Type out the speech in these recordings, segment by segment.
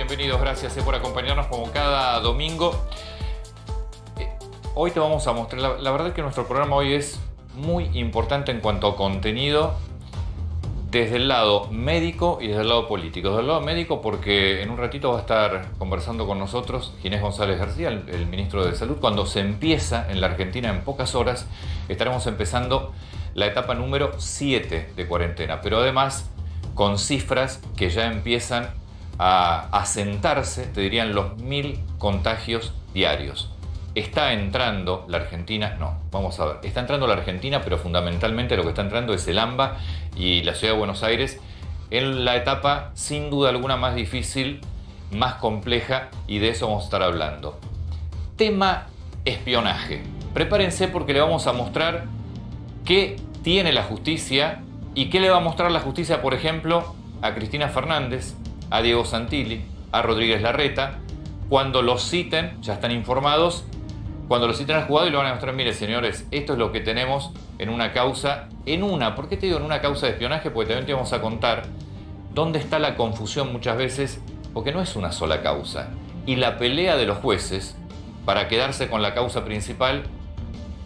Bienvenidos, gracias por acompañarnos como cada domingo. Hoy te vamos a mostrar, la verdad que nuestro programa hoy es muy importante en cuanto a contenido desde el lado médico y desde el lado político. Desde el lado médico porque en un ratito va a estar conversando con nosotros Ginés González García, el ministro de Salud. Cuando se empieza en la Argentina en pocas horas, estaremos empezando la etapa número 7 de cuarentena, pero además con cifras que ya empiezan a asentarse, te dirían los 1000 contagios diarios. ¿Está entrando la Argentina? No, vamos a ver. Está entrando la Argentina, pero fundamentalmente lo que está entrando es el AMBA y la ciudad de Buenos Aires en la etapa sin duda alguna más difícil, más compleja, y de eso vamos a estar hablando. Tema espionaje. Prepárense porque le vamos a mostrar qué tiene la justicia y qué le va a mostrar la justicia, por ejemplo, a Cristina Fernández, a Diego Santilli, a Rodríguez Larreta, cuando los citen, ya están informados, cuando los citen al juzgado y le van a mostrar, mire señores, esto es lo que tenemos en una causa, ¿por qué te digo en una causa de espionaje? Porque también te vamos a contar dónde está la confusión muchas veces, porque no es una sola causa. Y la pelea de los jueces para quedarse con la causa principal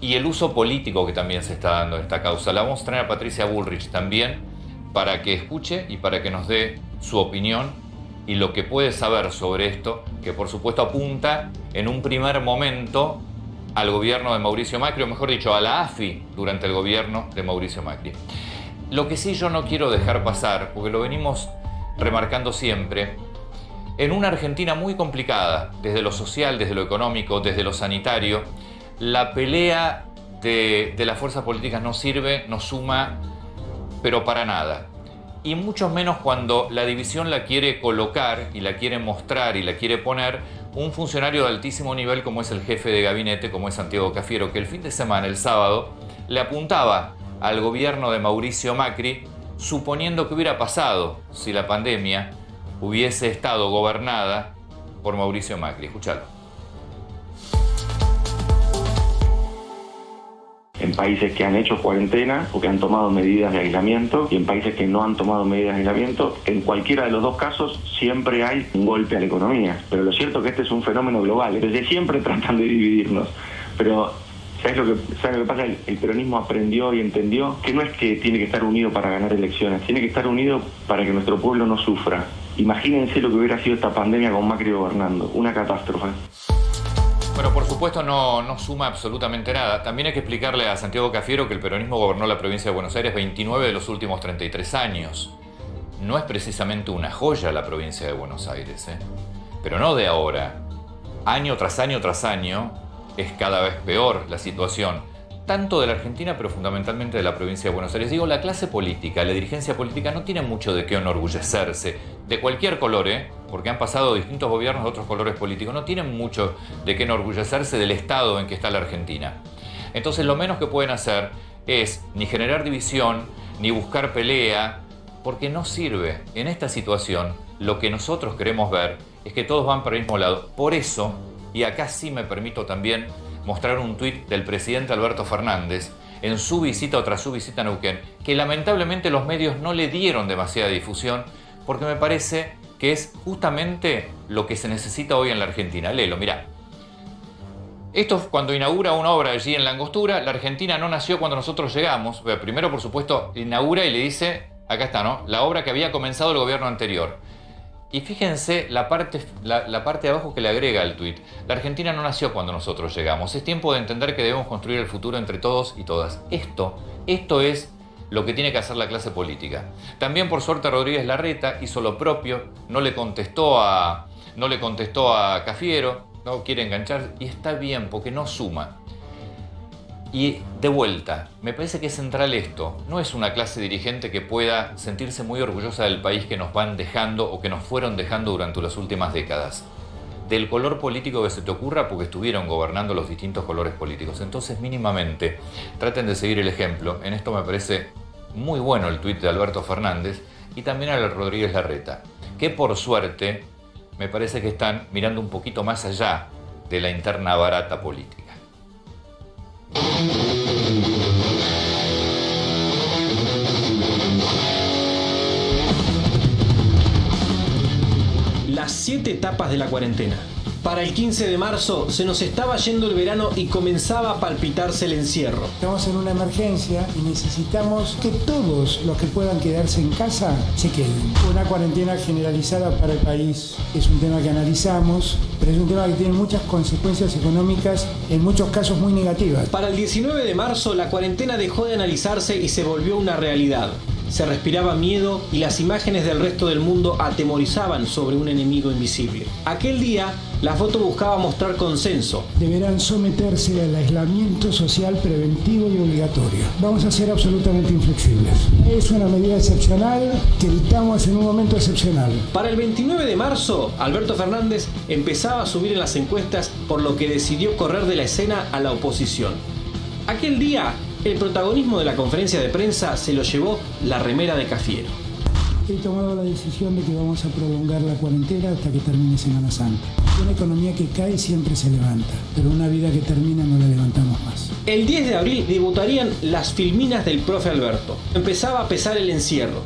y el uso político que también se está dando en esta causa. La vamos a traer a Patricia Bullrich también para que escuche y para que nos dé su opinión y lo que puede saber sobre esto, que por supuesto apunta en un primer momento al gobierno de Mauricio Macri, o mejor dicho, a la AFI durante el gobierno de Mauricio Macri. Lo que sí yo no quiero dejar pasar, porque lo venimos remarcando siempre, en una Argentina muy complicada, desde lo social, desde lo económico, desde lo sanitario, la pelea de las fuerzas políticas no sirve, no suma, pero para nada. Y mucho menos cuando la división la quiere colocar y la quiere mostrar y la quiere poner un funcionario de altísimo nivel como es el jefe de gabinete, como es Santiago Cafiero, que el fin de semana, el sábado, le apuntaba al gobierno de Mauricio Macri, suponiendo que hubiera pasado si la pandemia hubiese estado gobernada por Mauricio Macri. Escuchalo. En países que han hecho cuarentena o que han tomado medidas de aislamiento y en países que no han tomado medidas de aislamiento, en cualquiera de los dos casos siempre hay un golpe a la economía. Pero lo cierto es que este es un fenómeno global, desde siempre tratan de dividirnos. Pero ¿sabes lo que pasa? El peronismo aprendió y entendió que no es que tiene que estar unido para ganar elecciones, tiene que estar unido para que nuestro pueblo no sufra. Imagínense lo que hubiera sido esta pandemia con Macri gobernando, una catástrofe. Bueno, por supuesto no suma absolutamente nada. También hay que explicarle a Santiago Cafiero que el peronismo gobernó la provincia de Buenos Aires 29 de los últimos 33 años. No es precisamente una joya la provincia de Buenos Aires, pero no de ahora. Año tras año tras año es cada vez peor la situación, tanto de la Argentina, pero fundamentalmente de la provincia de Buenos Aires. Digo, la clase política, la dirigencia política no tiene mucho de qué enorgullecerse, de cualquier color, porque han pasado distintos gobiernos de otros colores políticos, no tienen mucho de qué enorgullecerse del estado en que está la Argentina. Entonces lo menos que pueden hacer es ni generar división, ni buscar pelea, porque no sirve. En esta situación, lo que nosotros queremos ver es que todos van para el mismo lado. Por eso, y acá sí me permito también mostrar un tuit del presidente Alberto Fernández en su visita o tras su visita a Neuquén, que lamentablemente los medios no le dieron demasiada difusión, porque me parece que es justamente lo que se necesita hoy en la Argentina. Léelo, mirá. Esto cuando inaugura una obra allí en La Angostura, la Argentina no nació cuando nosotros llegamos. Primero, por supuesto, inaugura y le dice, acá está, ¿no? La obra que había comenzado el gobierno anterior. Y fíjense la parte de abajo que le agrega el tuit. La Argentina no nació cuando nosotros llegamos. Es tiempo de entender que debemos construir el futuro entre todos y todas. Esto es lo que tiene que hacer la clase política. También, por suerte, Rodríguez Larreta hizo lo propio, no le contestó a Cafiero, no quiere enganchar, y está bien, porque no suma. Y de vuelta, me parece que es central esto. No es una clase dirigente que pueda sentirse muy orgullosa del país que nos van dejando o que nos fueron dejando durante las últimas décadas. Del color político que se te ocurra, porque estuvieron gobernando los distintos colores políticos. Entonces, mínimamente, traten de seguir el ejemplo. En esto me parece muy bueno el tuit de Alberto Fernández y también a Rodríguez Larreta, que por suerte me parece que están mirando un poquito más allá de la interna barata política. Las 7 etapas de la cuarentena. Para el 15 de marzo se nos estaba yendo el verano y comenzaba a palpitarse el encierro. Estamos en una emergencia y necesitamos que todos los que puedan quedarse en casa se queden. Una cuarentena generalizada para el país es un tema que analizamos, pero es un tema que tiene muchas consecuencias económicas, en muchos casos muy negativas. Para el 19 de marzo la cuarentena dejó de analizarse y se volvió una realidad. Se respiraba miedo y las imágenes del resto del mundo atemorizaban sobre un enemigo invisible. Aquel día, la foto buscaba mostrar consenso. Deberán someterse al aislamiento social preventivo y obligatorio. Vamos a ser absolutamente inflexibles. Es una medida excepcional que dictamos en un momento excepcional. Para el 29 de marzo, Alberto Fernández empezaba a subir en las encuestas, por lo que decidió correr de la escena a la oposición. Aquel día, el protagonismo de la conferencia de prensa se lo llevó la remera de Cafiero. He tomado la decisión de que vamos a prolongar la cuarentena hasta que termine Semana Santa. Una economía que cae siempre se levanta, pero una vida que termina no la levantamos más. El 10 de abril debutarían las filminas del profe Alberto. Empezaba a pesar el encierro.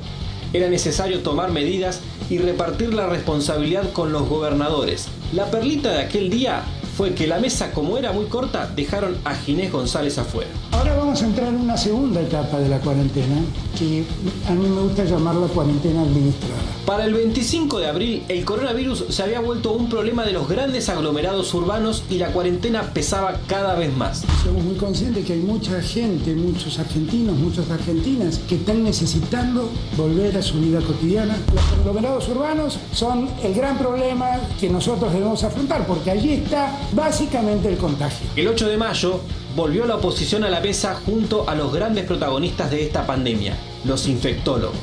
Era necesario tomar medidas y repartir la responsabilidad con los gobernadores. La perlita de aquel día fue que la mesa, como era muy corta, dejaron a Ginés González afuera. Ahora vamos a entrar en una segunda etapa de la cuarentena, que a mí me gusta llamarla cuarentena administrada. Para el 25 de abril, el coronavirus se había vuelto un problema de los grandes aglomerados urbanos y la cuarentena pesaba cada vez más. Somos muy conscientes que hay mucha gente, muchos argentinos, muchas argentinas que están necesitando volver a su vida cotidiana. Los aglomerados urbanos son el gran problema que nosotros debemos afrontar, porque allí está básicamente el contagio. El 8 de mayo volvió la oposición a la mesa junto a los grandes protagonistas de esta pandemia, los infectólogos.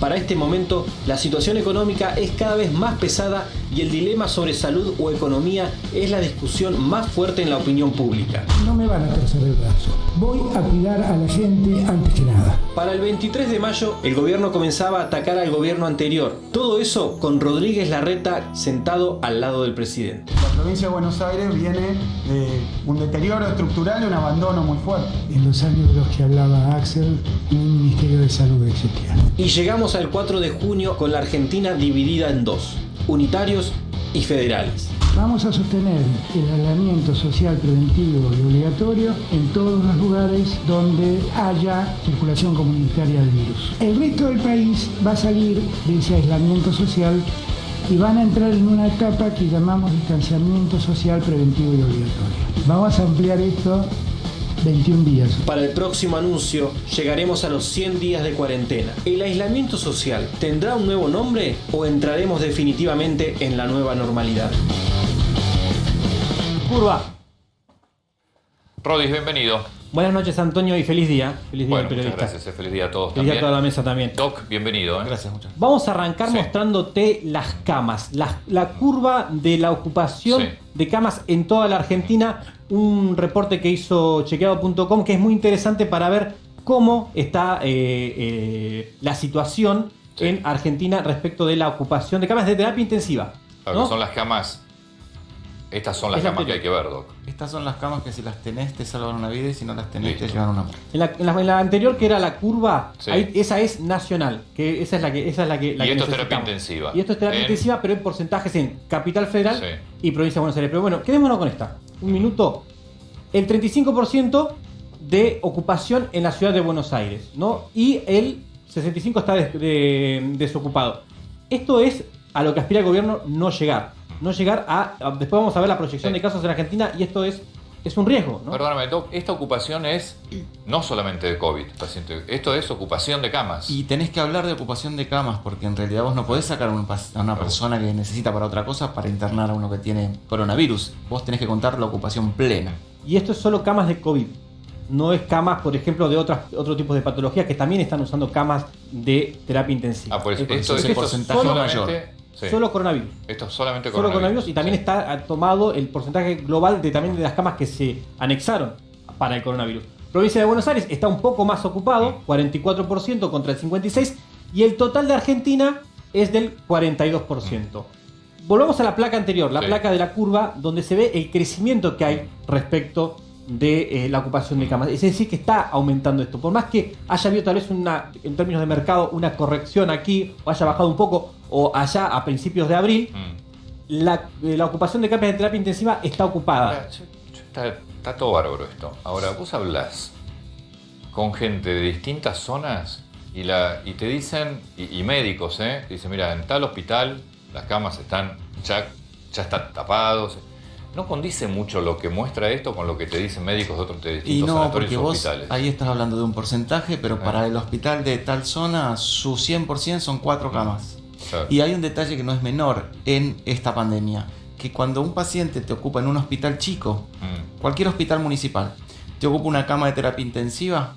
Para este momento, la situación económica es cada vez más pesada y el dilema sobre salud o economía es la discusión más fuerte en la opinión pública. No me van a torcer el brazo. Voy a cuidar a la gente antes que nada. Para el 23 de mayo, el gobierno comenzaba a atacar al gobierno anterior. Todo eso con Rodríguez Larreta sentado al lado del presidente. La provincia de Buenos Aires viene de un deterioro estructural y un abandono muy fuerte. En los años de los que hablaba Axel, un Ministerio de Salud existía. Y llegamos al 4 de junio con la Argentina dividida en dos, unitarios y federales. Vamos a sostener el aislamiento social preventivo y obligatorio en todos los lugares donde haya circulación comunitaria del virus. El resto del país va a salir de ese aislamiento social y van a entrar en una etapa que llamamos distanciamiento social preventivo y obligatorio. Vamos a ampliar esto 21 días. Para el próximo anuncio llegaremos a los 100 días de cuarentena. ¿El aislamiento social tendrá un nuevo nombre o entraremos definitivamente en la nueva normalidad? Curva. Rodis, bienvenido. Buenas noches, Antonio, y feliz día. Feliz día Bueno, al muchas periodista. gracias. Feliz día a todos Feliz día también. a toda la mesa también. Doc, bienvenido. Gracias, muchas. gracias. Vamos a arrancar Sí. mostrándote las camas, la curva de la ocupación Sí. de camas en toda la Argentina. Un reporte que hizo chequeado.com que es muy interesante para ver cómo está la situación Sí. en Argentina respecto de la ocupación de camas de terapia intensiva. Claro, ¿no? que son las camas. Estas son las Es la camas que hay que ver, Doc. Estas son las camas que si las tenés te salvan una vida y si no las tenés Listo. te llevan una muerte. En la anterior, que era la curva, Sí. ahí, esa es nacional, que esa es la que Y esto es terapia necesitamos. intensiva. Y esto es terapia En- intensiva, pero en porcentajes en Capital Federal Sí. y Provincia de Buenos Aires. Pero bueno, quedémonos con esta. Un minuto. El 35% de ocupación en la ciudad de Buenos Aires, ¿no? Y el 65% está desocupado. Esto es a lo que aspira el gobierno no llegar. No llegar después vamos a ver la proyección Sí. de casos en Argentina y esto es un riesgo, ¿no? Perdóname, Doc, esta ocupación es no solamente de COVID, paciente. Esto es ocupación de camas. Y tenés que hablar de ocupación de camas porque en realidad vos no podés sacar a una persona que necesita para otra cosa para internar a uno que tiene coronavirus. Vos tenés que contar la ocupación plena. Y esto es solo camas de COVID. No es camas, por ejemplo, de otro tipo de patologías que también están usando camas de terapia intensiva. Ah, pues Es esto es porcentaje solamente. Sí. Solo coronavirus. Esto es solamente Solo coronavirus y también Sí. está tomado el porcentaje global también de las camas que se anexaron para el coronavirus. Provincia de Buenos Aires está un poco más ocupado, 44% contra el 56%, y el total de Argentina es del 42%. Volvamos a la placa anterior, la Sí. placa de la curva, donde se ve el crecimiento que hay respecto de la ocupación de camas. Es decir, que está aumentando esto. Por más que haya habido tal vez en términos de mercado, una corrección aquí, o haya bajado un poco, o allá a principios de abril, la ocupación de camas de terapia intensiva está ocupada. Está todo bárbaro esto. Ahora, vos hablás con gente de distintas zonas y te dicen, y médicos, te dicen, mira, en tal hospital las camas están ya están tapados. No condice mucho lo que muestra esto con lo que te dicen médicos de otros distintos Y no, sanatorios porque o vos hospitales. ahí estás hablando de un porcentaje, pero para el hospital de tal zona, su 100% son 4 camas. Claro. Y hay un detalle que no es menor en esta pandemia, que cuando un paciente te ocupa en un hospital chico, cualquier hospital municipal, te ocupa una cama de terapia intensiva,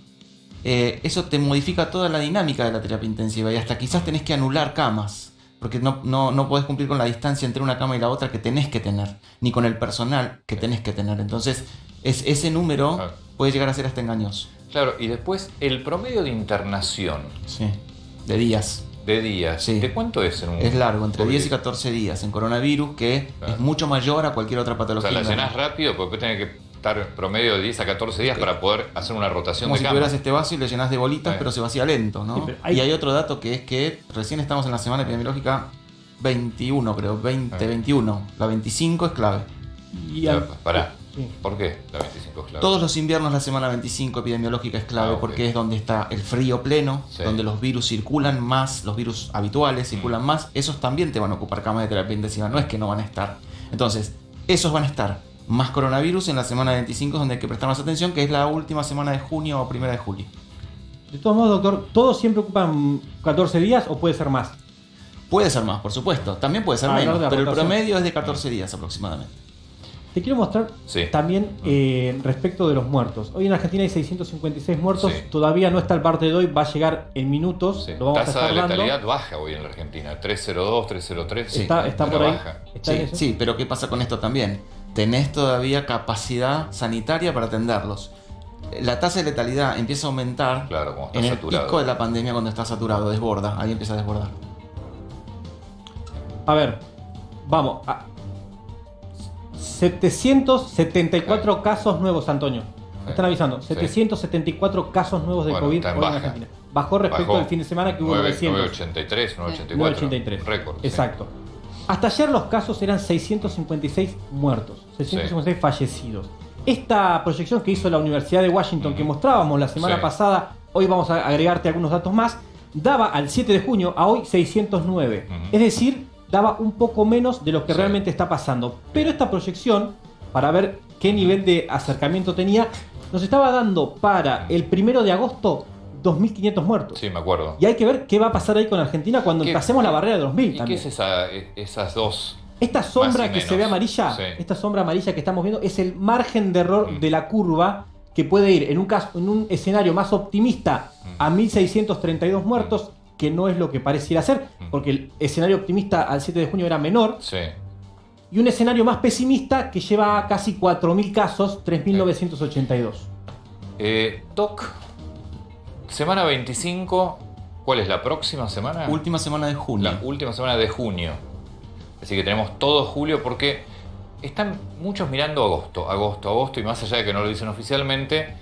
eso te modifica toda la dinámica de la terapia intensiva y hasta quizás tenés que anular camas. Porque no podés cumplir con la distancia entre una cama y la otra que tenés que tener, ni con el personal que tenés que tener. Entonces, ese número puede llegar a ser hasta engañoso. Claro, y después el promedio de internación. Sí, de días. De días. Sí. ¿De cuánto es en un Es largo, entre COVID? 10 y 14 días en coronavirus, que es mucho mayor a cualquier otra O patología. sea, la llenás rápido porque tenés que estar promedio de 10 a 14 días para poder hacer una rotación Como de si cama. tuvieras este vaso y le llenas de bolitas, Sí. pero se vacía lento, ¿no? Sí, pero Y hay otro dato que es que recién estamos en la semana epidemiológica 21, creo, 2021. La 25 es clave. Y O sea, pará. Sí. ¿Por qué la 25 es clave? Todos los inviernos la semana 25 epidemiológica es clave Ah, ok. porque es donde está el frío pleno, Sí. donde los virus circulan más, los virus habituales circulan más, esos también te van a ocupar camas de terapia intensiva, no es que no van a estar. Entonces, esos van a estar, más coronavirus en la semana 25 es donde hay que prestar más atención, que es la última semana de junio o primera de julio. De todos modos, doctor, ¿todos siempre ocupan 14 días o puede ser más? Puede ser más, por supuesto, también puede ser Hablar menos, de la pero el rotación. promedio es de 14 días aproximadamente. Te quiero mostrar Sí. también respecto de los muertos. Hoy en Argentina hay 656 muertos, Sí. todavía no está el parte de hoy, va a llegar en minutos, Sí. lo vamos a Tasa estar de dando. letalidad baja hoy en la Argentina. 302, 303. Sí. Está pero por ahí. baja. Está en Sí, eso. sí, pero ¿qué pasa con esto también? Tenés todavía capacidad sanitaria para atenderlos. La tasa de letalidad empieza a aumentar Claro, como está en el saturado. pico de la pandemia cuando está saturado, desborda, ahí empieza a desbordar. A ver, vamos. 774 casos nuevos, Antonio. Me están avisando. 774 casos nuevos de Bueno, COVID está en hoy en baja. Argentina. Bajó respecto Bajó. al fin de semana que hubo 900. 983, 984. 983. Récord. sí. Exacto. Hasta ayer los casos eran 656 muertos, 656 fallecidos. Esta proyección que hizo la Universidad de Washington, que mostrábamos la semana Sí. pasada, hoy vamos a agregarte algunos datos más, daba al 7 de junio a hoy 609. Es decir, daba un poco menos de lo que Sí. realmente está pasando. Pero esta proyección, para ver qué nivel de acercamiento tenía, nos estaba dando para el 1 de agosto 2.500 muertos. Sí, me acuerdo. Y hay que ver qué va a pasar ahí con Argentina cuando ¿Qué- pasemos la barrera de 2.000 ¿Y qué también. es esas dos? Esta sombra Más y que se ve menos, amarilla, sí. esta sombra amarilla que estamos viendo es el margen de error de la curva que puede ir en un escenario más optimista a 1.632 muertos, que no es lo que pareciera ser, porque el escenario optimista al 7 de junio era menor, Sí. y un escenario más pesimista que lleva a casi 4.000 casos, 3.982. Doc, semana 25, ¿cuál es la próxima semana? Última semana de junio. La última semana de junio. Así que tenemos todo julio porque están muchos mirando agosto, y más allá de que no lo dicen oficialmente,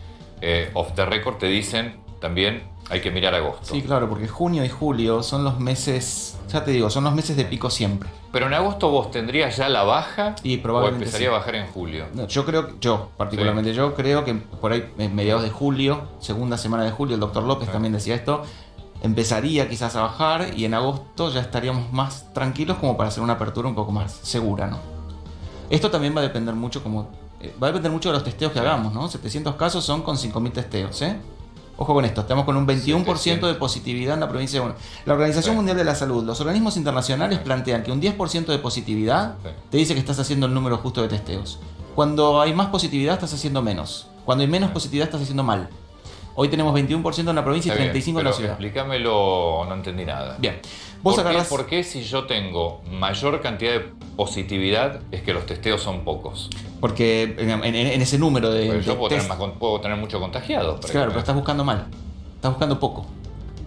off the record te dicen también hay que mirar agosto. Sí, claro, porque junio y julio son los meses, ya te digo, son los meses de pico siempre. Pero en agosto vos tendrías ya la baja Y o probablemente empezaría sí. a bajar en julio. No, particularmente yo creo que por ahí, mediados de julio, segunda semana de julio, el doctor López también decía esto, empezaría quizás a bajar y en agosto ya estaríamos más tranquilos como para hacer una apertura un poco más segura, ¿no? Esto también va a depender mucho va a depender mucho de los testeos que hagamos, ¿no? 700 casos son con 5.000 testeos, ¿eh? Ojo con esto, estamos con un 21% de positividad en la provincia de Buenos Aires. La Organización Mundial de la Salud, los organismos internacionales plantean que un 10% de positividad te dice que estás haciendo el número justo de testeos. Cuando hay más positividad estás haciendo menos. Cuando hay menos positividad estás haciendo mal. Hoy tenemos 21% en la provincia y Está bien, 35% en la pero ciudad. explícamelo, no entendí nada. Bien, vos agarrás... ¿Por qué si yo tengo mayor cantidad de positividad es que los testeos son pocos? Porque en ese número de... Porque yo de puedo test- puedo tener muchos contagiados. Claro, pero estás buscando mal. Estás buscando poco.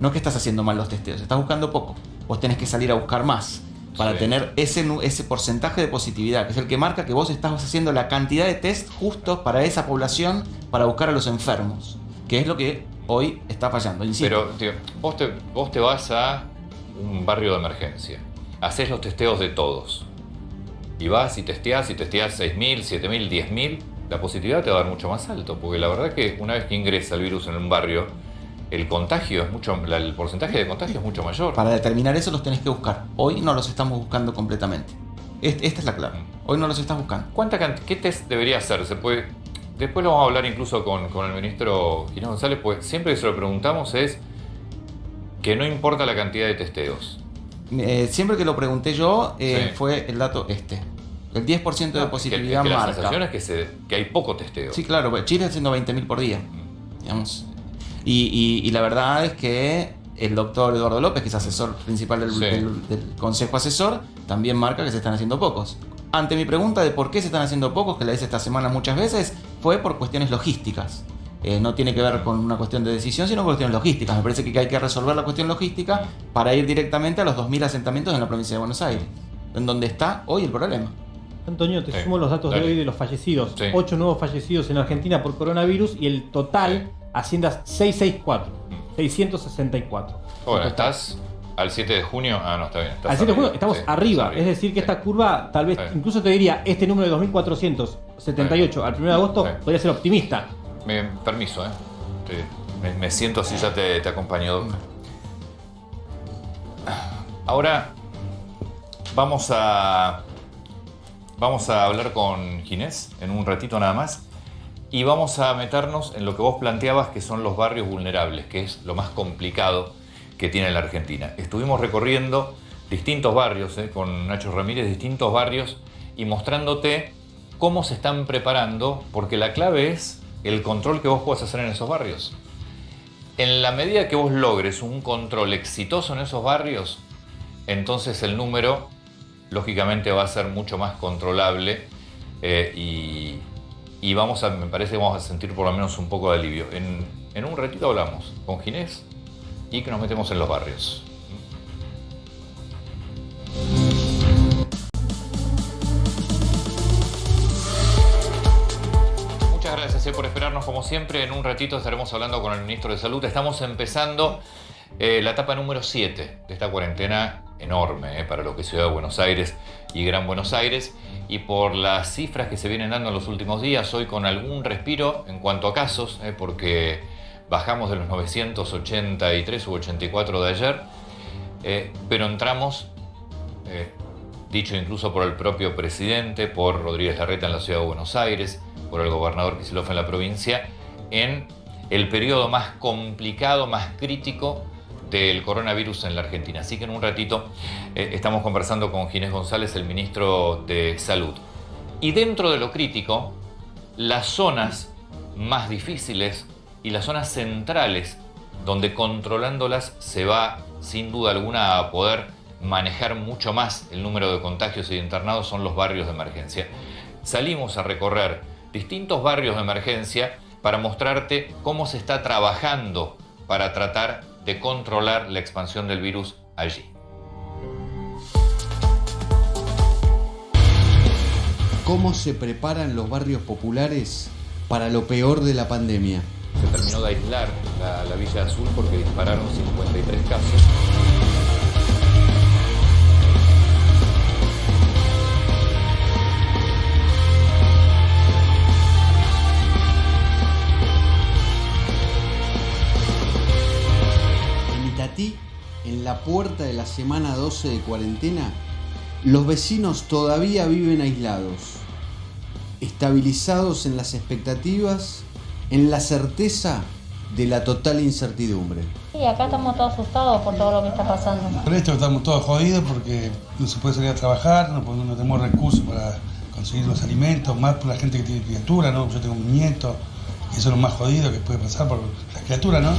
No es que estás haciendo mal los testeos, estás buscando poco. Vos tenés que salir a buscar más para Sí. tener ese porcentaje de positividad, que es el que marca que vos estás haciendo la cantidad de test justos para esa población para buscar a los enfermos, que es lo que hoy está fallando. Insisto. Pero tío, vos te vas a un barrio de emergencia, haces los testeos de todos. y vas y testeás 6.000, 7.000, 10.000, la positividad te va a dar mucho más alto, porque la verdad que una vez que ingresa el virus en un barrio, el contagio es el porcentaje de contagio es mucho mayor. Para determinar eso los tenés que buscar. Hoy no los estamos buscando completamente. Esta es la clave. Hoy no los estás buscando. ¿Qué test debería hacer? Después lo vamos a hablar incluso con el ministro Ginés González, pues siempre que se lo preguntamos es que no importa la cantidad de testeos. Siempre que lo pregunté yo, Sí. fue el dato El 10% de positividad que marca. la sensación es que hay poco testeo. Sí, claro. Chile está haciendo 20.000 por día. Digamos. Y la verdad es que el doctor Eduardo López, que es asesor principal del Consejo Asesor, también marca que se están haciendo pocos. Ante mi pregunta de por qué se están haciendo pocos, que la hice esta semana muchas veces, fue por cuestiones logísticas. No tiene que ver con una cuestión de decisión, sino con cuestiones logísticas. Me parece que hay que resolver la cuestión logística para ir directamente a los 2.000 asentamientos en la provincia de Buenos Aires, en donde está hoy el problema. Antonio, te sumo los datos de hoy de los fallecidos. Sí. 8 nuevos fallecidos en Argentina por coronavirus y el total asciende a 664. Bueno, ¿estás al 7 de junio? Ah, no, está bien. Al 7 de junio estamos arriba. estás Es decir, que esta curva, tal vez, Sí. incluso te diría, este número de 2.478 al 1 de agosto podría ser optimista. Permiso, Sí, me siento así, ya te acompaño, Doc. Ahora vamos a hablar con Ginés en un ratito nada más y vamos a meternos en lo que vos planteabas, que son los barrios vulnerables, que es lo más complicado que tiene la Argentina. Estuvimos recorriendo distintos barrios, con Nacho Ramírez, distintos barrios, y mostrándote cómo se están preparando, porque la clave es el control que vos puedas hacer en esos barrios. En la medida que vos logres un control exitoso en esos barrios, entonces el número lógicamente va a ser mucho más controlable y me parece que vamos a sentir por lo menos un poco de alivio. En un ratito hablamos con Ginés y que nos metemos en los barrios. Muchas gracias por esperarnos como siempre. En un ratito estaremos hablando con el ministro de Salud. Estamos empezando la etapa número 7 de esta cuarentena enorme para lo que es Ciudad de Buenos Aires y Gran Buenos Aires, y por las cifras que se vienen dando en los últimos días, hoy con algún respiro en cuanto a casos, porque bajamos de los 983 u 84 de ayer, pero entramos, dicho incluso por el propio presidente, por Rodríguez Larreta en la Ciudad de Buenos Aires, por el gobernador Kicillof en la provincia, en el periodo más complicado, más crítico del coronavirus en la Argentina. Así que en un ratito estamos conversando con Ginés González, el ministro de Salud. Y dentro de lo crítico, las zonas más difíciles y las zonas centrales, donde controlándolas se va sin duda alguna a poder manejar mucho más el número de contagios y de internados, son los barrios de emergencia. Salimos a recorrer distintos barrios de emergencia para mostrarte cómo se está trabajando para tratar de controlar la expansión del virus allí. ¿Cómo se preparan los barrios populares para lo peor de la pandemia? Se terminó de aislar la Villa Azul porque dispararon 53 casos. En la puerta de la semana 12 de cuarentena, los vecinos todavía viven aislados, estabilizados en las expectativas, en la certeza de la total incertidumbre. Sí, acá estamos todos asustados por todo lo que está pasando. Por esto estamos todos jodidos porque no se puede salir a trabajar, no tenemos recursos para conseguir los alimentos, más por la gente que tiene criatura, ¿no? Yo tengo un nieto, y eso es lo más jodido que puede pasar por la criatura, ¿no?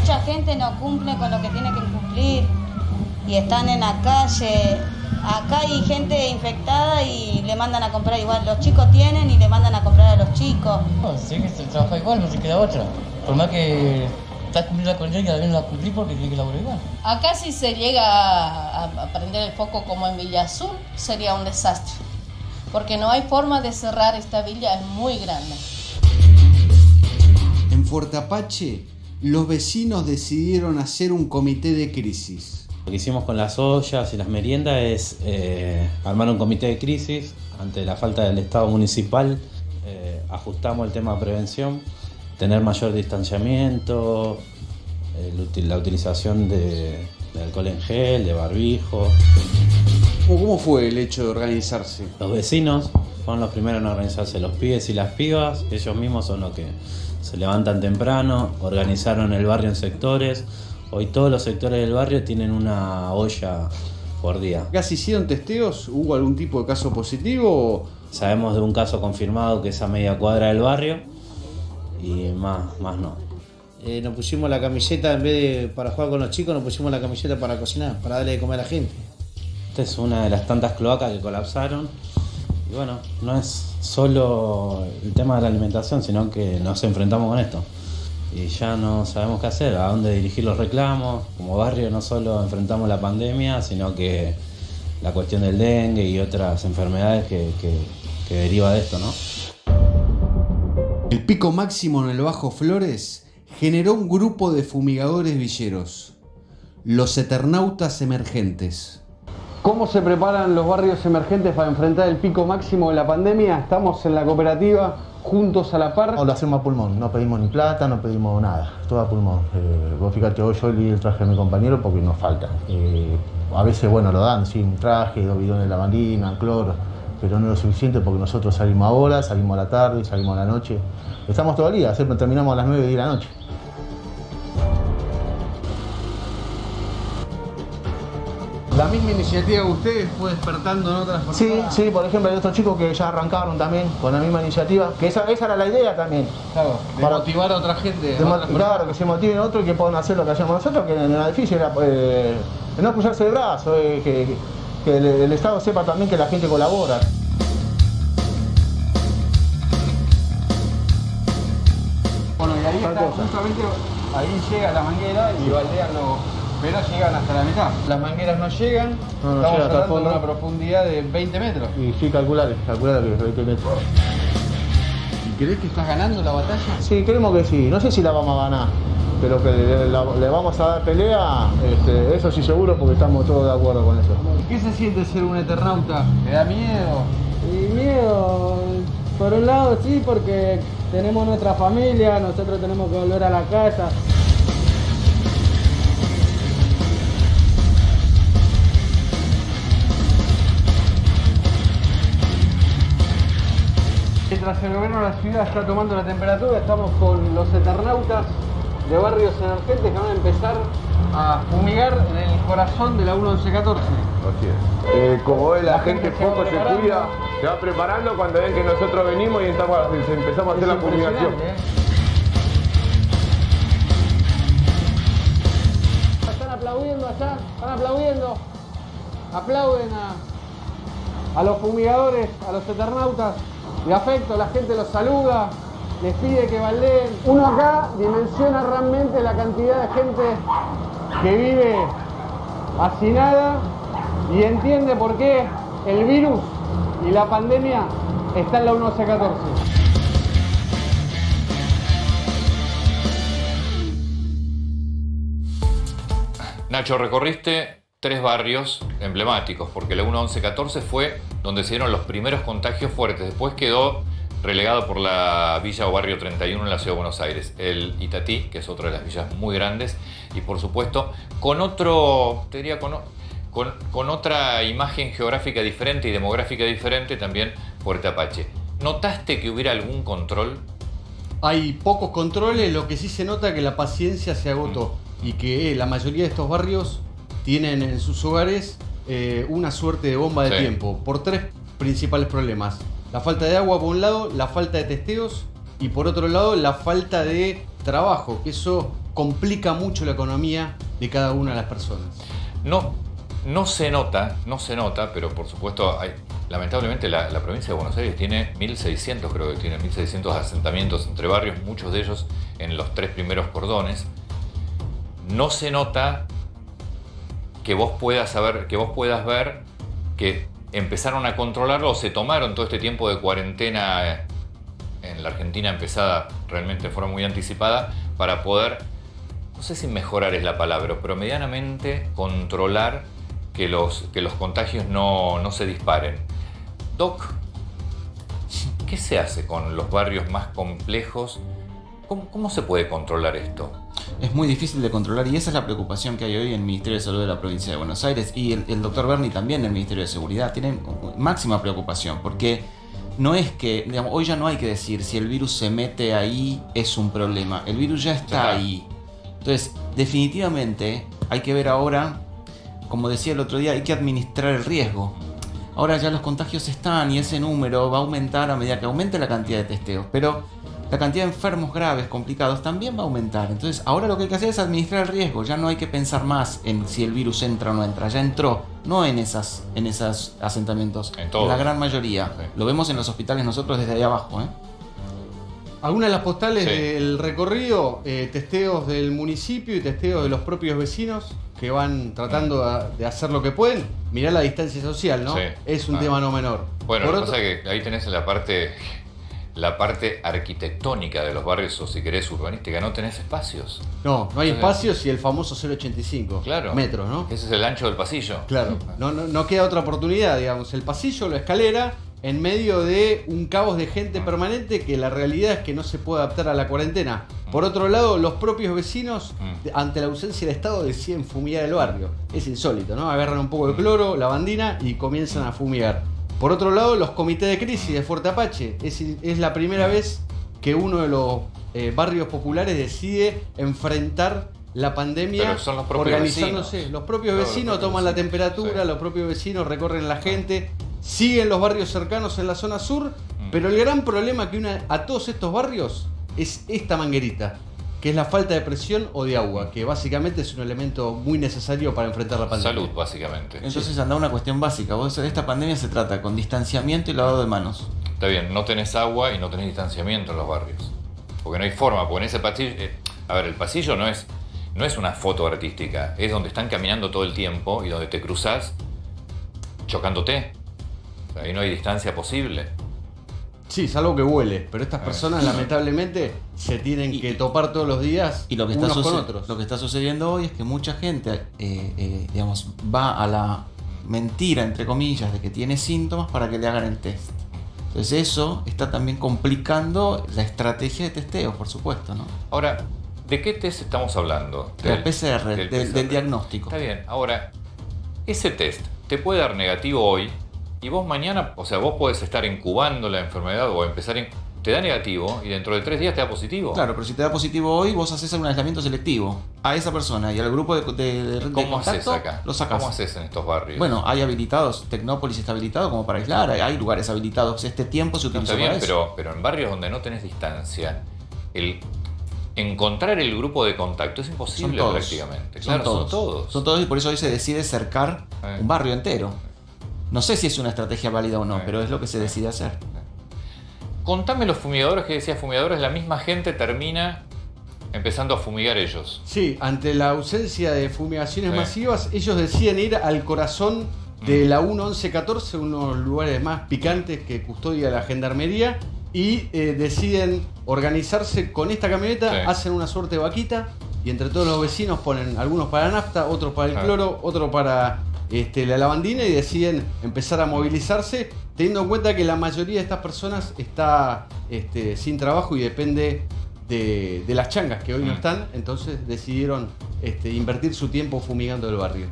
Mucha gente no cumple con lo que tiene que cumplir y están en la calle. Acá hay gente infectada y le mandan a comprar igual. Los chicos tienen y le mandan a comprar a los chicos. No, si hay que trabajar igual, no se queda otra. Por más que estás cumpliendo la cuarentena, cada vez no la cumplí porque tiene que laburar igual. Acá si se llega a prender el foco como en Villa Azul, sería un desastre. Porque no hay forma de cerrar esta villa, es muy grande. En Fuerte Apache, los vecinos decidieron hacer un comité de crisis. Lo que hicimos con las ollas y las meriendas es armar un comité de crisis ante la falta del Estado municipal. Ajustamos el tema de prevención, tener mayor distanciamiento, la utilización de alcohol en gel, de barbijo. ¿Cómo fue el hecho de organizarse? Los vecinos fueron los primeros en organizarse, los pibes y las pibas, ellos mismos son los que se levantan temprano, organizaron el barrio en sectores. Hoy todos los sectores del barrio tienen una olla por día. ¿Ya se hicieron testeos? ¿Hubo algún tipo de caso positivo? Sabemos de un caso confirmado que es a media cuadra del barrio y más no. Nos pusimos la camiseta, en vez de para jugar con los chicos, nos pusimos la camiseta para cocinar, para darle de comer a la gente. Esta es una de las tantas cloacas que colapsaron. Y bueno, no es solo el tema de la alimentación, sino que nos enfrentamos con esto. Y ya no sabemos qué hacer, a dónde dirigir los reclamos. Como barrio no solo enfrentamos la pandemia, sino que la cuestión del dengue y otras enfermedades que deriva de esto, ¿no? El pico máximo en el Bajo Flores generó un grupo de fumigadores villeros, los Eternautas Emergentes. ¿Cómo se preparan los barrios emergentes para enfrentar el pico máximo de la pandemia? Estamos en la cooperativa, juntos a la par. Lo hacemos a pulmón, no pedimos ni plata, no pedimos nada, todo a pulmón. Vos fíjate, hoy yo le traje a mi compañero porque nos falta. A veces, bueno, lo dan, sí, un traje, 2 bidones de lavandina, cloro, pero no es lo suficiente porque nosotros salimos ahora, salimos a la tarde, salimos a la noche. Estamos todo el día, siempre terminamos a las 9 de la noche. ¿La misma iniciativa que ustedes fue despertando en otras personas? Sí, por ejemplo, hay otros chicos que ya arrancaron también con la misma iniciativa, que esa era la idea también. Claro, para motivar a otra gente. Claro, que se motiven otros y que puedan hacer lo que hacemos nosotros, que en la difícil era no cruzarse de brazos, que el Estado sepa también que la gente colabora. Bueno, y ahí está, justamente ahí llega la manguera y baldean pero llegan hasta la mitad. Las mangueras no llegan, estamos hablando de una profundidad de 20 metros. Y sí, calcular que 20 metros. ¿Y crees que estás ganando la batalla? Sí, creemos que sí. No sé si la vamos a ganar, pero que le vamos a dar pelea, eso sí seguro, porque estamos todos de acuerdo con eso. ¿Qué se siente ser un eternauta? ¿Te da miedo? Y miedo, por un lado sí, porque tenemos nuestra familia, nosotros tenemos que volver a la casa. Mientras el gobierno de la ciudad está tomando la temperatura, estamos con los eternautas de barrios emergentes que van a empezar a fumigar en el corazón de la 1114. Así es. Como ve la gente poco se cuida, se va preparando cuando ven que nosotros venimos y empezamos a hacer la fumigación. Están aplaudiendo allá, están aplaudiendo. Aplauden a los fumigadores, a los eternautas. De afecto, la gente los saluda, les pide que baldeen. Uno acá dimensiona realmente la cantidad de gente que vive hacinada y entiende por qué el virus y la pandemia está en la 1114. Nacho, recorriste 3 barrios emblemáticos, porque la 1114 fue donde se dieron los primeros contagios fuertes. Después quedó relegado por la villa o barrio 31 en la ciudad de Buenos Aires. El Itatí, que es otra de las villas muy grandes, y por supuesto con otro, te diría, con otra imagen geográfica diferente y demográfica diferente, también Puerto Apache. ¿Notaste que hubiera algún control? Hay pocos controles, lo que sí se nota es que la paciencia se agotó y que la mayoría de estos barrios tienen en sus hogares una suerte de bomba de tiempo por 3 principales problemas. La falta de agua por un lado, la falta de testeos y por otro lado la falta de trabajo, que eso complica mucho la economía de cada una de las personas. No se nota, pero por supuesto lamentablemente la provincia de Buenos Aires tiene 1.600, creo que tiene 1.600 asentamientos entre barrios, muchos de ellos en los 3 primeros cordones. No se nota que vos puedas ver que empezaron a controlarlo o se tomaron todo este tiempo de cuarentena en la Argentina empezada realmente de forma muy anticipada para poder no sé si mejorar es la palabra, pero medianamente controlar que los contagios no se disparen. Doc, ¿qué se hace con los barrios más complejos? ¿Cómo se puede controlar esto? Es muy difícil de controlar y esa es la preocupación que hay hoy en el Ministerio de Salud de la provincia de Buenos Aires y el doctor Berni también en el Ministerio de Seguridad. Tienen máxima preocupación porque no es que, digamos, hoy ya no hay que decir si el virus se mete ahí es un problema. El virus ya está ahí. Entonces, definitivamente hay que ver ahora, como decía el otro día, hay que administrar el riesgo. Ahora ya los contagios están y ese número va a aumentar a medida que aumente la cantidad de testeos, pero la cantidad de enfermos graves, complicados, también va a aumentar. Entonces, ahora lo que hay que hacer es administrar el riesgo. Ya no hay que pensar más en si el virus entra o no entra. Ya entró, no en esos asentamientos. En la gran mayoría. Sí. Lo vemos en los hospitales nosotros desde ahí abajo, ¿eh? Algunas de las postales del recorrido, testeos del municipio y testeos de los propios vecinos que van tratando de hacer lo que pueden. Mirá la distancia social, ¿no? Sí. Es un tema no menor. Bueno, lo que pasa es que ahí tenés la parte arquitectónica de los barrios, o si querés urbanística, no tenés espacios. No hay espacios y el famoso 0,85 metros, ¿no? Ese es el ancho del pasillo. Claro, no queda otra oportunidad, digamos. El pasillo, la escalera, en medio de un caos de gente permanente que la realidad es que no se puede adaptar a la cuarentena. Por otro lado, los propios vecinos, ante la ausencia del Estado, deciden fumigar el barrio. Es insólito, ¿no? Agarran un poco de cloro, lavandina y comienzan a fumigar. Por otro lado, los comités de crisis de Fuerte Apache. Es la primera vez que uno de los barrios populares decide enfrentar la pandemia. Pero son los propios organizándose. Vecinos. Los propios vecinos toman la temperatura, los propios vecinos recorren la gente, siguen los barrios cercanos en la zona sur, pero el gran problema que une a todos estos barrios es esta manguerita, que es la falta de presión o de agua, que básicamente es un elemento muy necesario para enfrentar la pandemia. Salud, básicamente. Entonces anda una cuestión básica. Esta pandemia se trata con distanciamiento y lavado de manos. Está bien, no tenés agua y no tenés distanciamiento en los barrios. Porque no hay forma, porque en ese pasillo... a ver, el pasillo no es una foto artística, es donde están caminando todo el tiempo y donde te cruzás chocándote. O sea, ahí no hay distancia posible. Sí, salvo que huele, pero estas personas lamentablemente se tienen que topar todos los días y lo que unos con otros. Lo que está sucediendo hoy es que mucha gente digamos, va a la mentira, entre comillas, de que tiene síntomas para que le hagan el test. Entonces eso está también complicando la estrategia de testeo, por supuesto, ¿no? Ahora, ¿de qué test estamos hablando? Del PCR, del diagnóstico. Está bien, ahora, ese test te puede dar negativo hoy y vos mañana, o sea, vos podés estar incubando la enfermedad o empezar te da negativo y dentro de 3 días te da positivo. Claro, pero si te da positivo hoy, vos haces un aislamiento selectivo a esa persona y al grupo de ¿Cómo contacto haces acá? lo sacás. ¿Cómo haces en estos barrios? Bueno, hay habilitados, Tecnópolis está habilitado como para aislar, hay lugares habilitados, este tiempo se utilizó para eso. Pero en barrios donde no tenés distancia, encontrar el grupo de contacto es imposible prácticamente. Claro, son todos. Son todos y por eso hoy se decide cercar un barrio entero. No sé si es una estrategia válida o no, pero es lo que se decide hacer. Contame los fumigadores que decías, fumigadores, la misma gente termina empezando a fumigar ellos. Sí, ante la ausencia de fumigaciones masivas, ellos deciden ir al corazón de la 1114, unos lugares más picantes que custodia la gendarmería, y deciden organizarse con esta camioneta, hacen una suerte de vaquita, y entre todos los vecinos ponen algunos para nafta, otros para el cloro, otro para la lavandina, y deciden empezar a movilizarse, teniendo en cuenta que la mayoría de estas personas está sin trabajo y depende de las changas que hoy no están, entonces decidieron invertir su tiempo fumigando el barrio.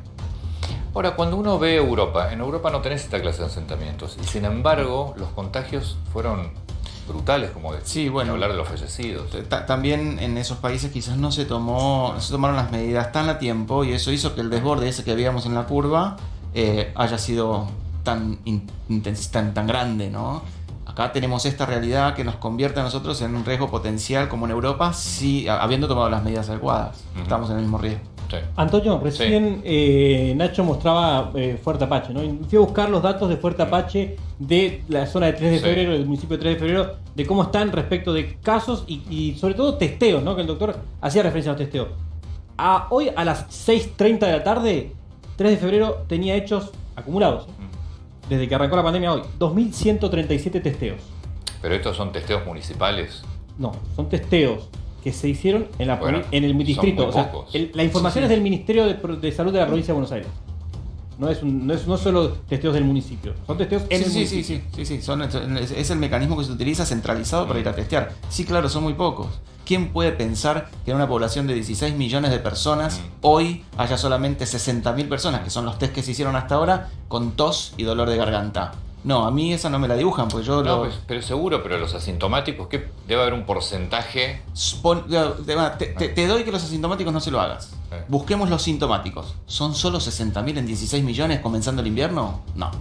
Ahora, cuando uno ve Europa, en Europa no tenés esta clase de asentamientos, y sin embargo los contagios fueron brutales, como hablar de los fallecidos. También en esos países quizás no se tomaron las medidas tan a tiempo y eso hizo que el desborde ese que veíamos en la curva haya sido tan grande, ¿no? Acá tenemos esta realidad que nos convierte a nosotros en un riesgo potencial como en Europa, habiendo tomado las medidas adecuadas. Estamos en el mismo riesgo. Sí. Antonio, recién Nacho mostraba Fuerte Apache, ¿no? Fui a buscar los datos de Fuerte Apache de la zona de 3 de febrero, del municipio de 3 de febrero, de cómo están respecto de casos y sobre todo testeos, ¿no? Que el doctor hacía referencia a los testeos. Hoy a las 6:30 de la tarde, 3 de febrero tenía hechos acumulados, desde que arrancó la pandemia hoy, 2.137 testeos. ¿Pero estos son testeos municipales? No, son testeos que se hicieron en, en el son distrito. muy O sea, pocos. la información es del Ministerio de Salud de la provincia de Buenos Aires. No es solo testeos del municipio, son testeos en el municipio. Sí. Es el mecanismo que se utiliza centralizado para ir a testear. Sí, claro, son muy pocos. ¿Quién puede pensar que en una población de 16 millones de personas hoy haya solamente 60.000 personas, que son los test que se hicieron hasta ahora, con tos y dolor de garganta? No, a mí esa no me la dibujan, pues yo No, pero seguro, pero los asintomáticos, ¿qué? Debe haber un porcentaje. Te doy que los asintomáticos no se lo hagas. Busquemos los sintomáticos. ¿Son solo 60.000 en 16 millones comenzando el invierno? No.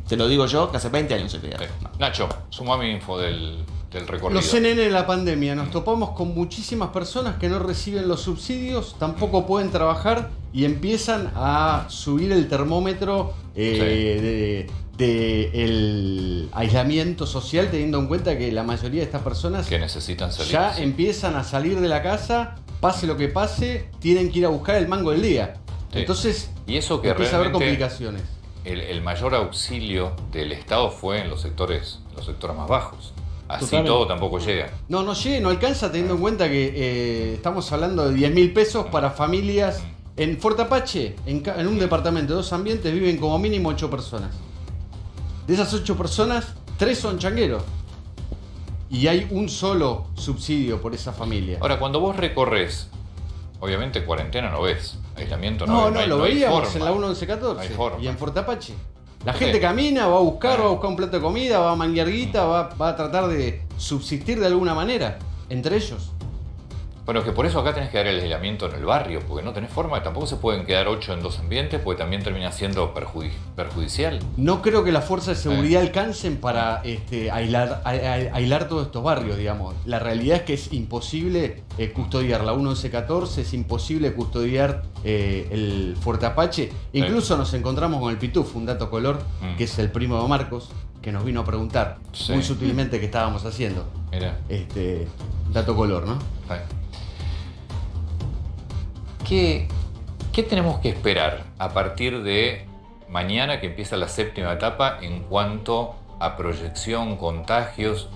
Te lo digo yo, que hace 20 años soy pediatra. Nacho, sumame info del recorrido. Los CNN en la pandemia, nos topamos con muchísimas personas que no reciben los subsidios, tampoco pueden trabajar y empiezan a subir el termómetro de el aislamiento social, teniendo en cuenta que la mayoría de estas personas que necesitan salir ya empiezan a salir de la casa, pase lo que pase, tienen que ir a buscar el mango del día. Sí. Entonces y eso que empieza a haber realmente complicaciones. El mayor auxilio del Estado fue en los sectores más bajos. Así Totalmente. todo tampoco llega. No llega, no alcanza, teniendo en cuenta que estamos hablando de 10.000 pesos para familias. En Fuerte Apache, en un departamento de 2 ambientes, viven como mínimo 8 personas. De esas 8 personas, 3 son changueros. Y hay un solo subsidio por esa familia. Ahora, cuando vos recorres, obviamente cuarentena no ves, aislamiento no ves. Lo no hay veíamos forma. en la 1114 No hay forma. y en Fuerte Apache. La gente camina, va a buscar un plato de comida, va a manguear guita, va a tratar de subsistir de alguna manera, entre ellos. Bueno, que por eso acá tenés que dar el aislamiento en el barrio, porque no tenés forma, tampoco se pueden quedar 8 en 2 ambientes, porque también termina siendo perjudicial. No creo que las fuerzas de seguridad alcancen para aislar todos estos barrios, digamos. La realidad es que es imposible custodiar la 1114, es imposible custodiar el Fuerte Apache. Incluso nos encontramos con el Pitufo, un dato color, que es el primo de Marcos, que nos vino a preguntar muy sutilmente qué estábamos haciendo. Mirá. Dato color, ¿no? ¿Qué tenemos que esperar a partir de mañana que empieza la 7ª etapa en cuanto a proyección, contagios?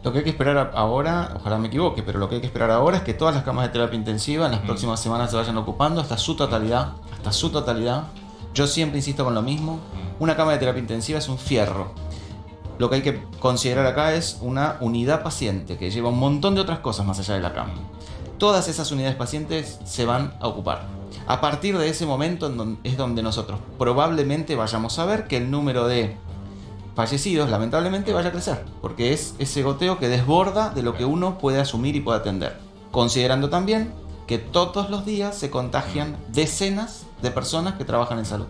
Lo que hay que esperar ahora, ojalá me equivoque, pero lo que hay que esperar ahora es que todas las camas de terapia intensiva en las próximas semanas se vayan ocupando hasta su totalidad. Yo siempre insisto con lo mismo, una cama de terapia intensiva es un fierro. Lo que hay que considerar acá es una unidad paciente que lleva un montón de otras cosas más allá de la cama. Todas esas unidades pacientes se van a ocupar. A partir de ese momento es donde nosotros probablemente vayamos a ver que el número de fallecidos lamentablemente vaya a crecer, porque es ese goteo que desborda de lo que uno puede asumir y puede atender, considerando también que todos los días se contagian decenas de personas que trabajan en salud.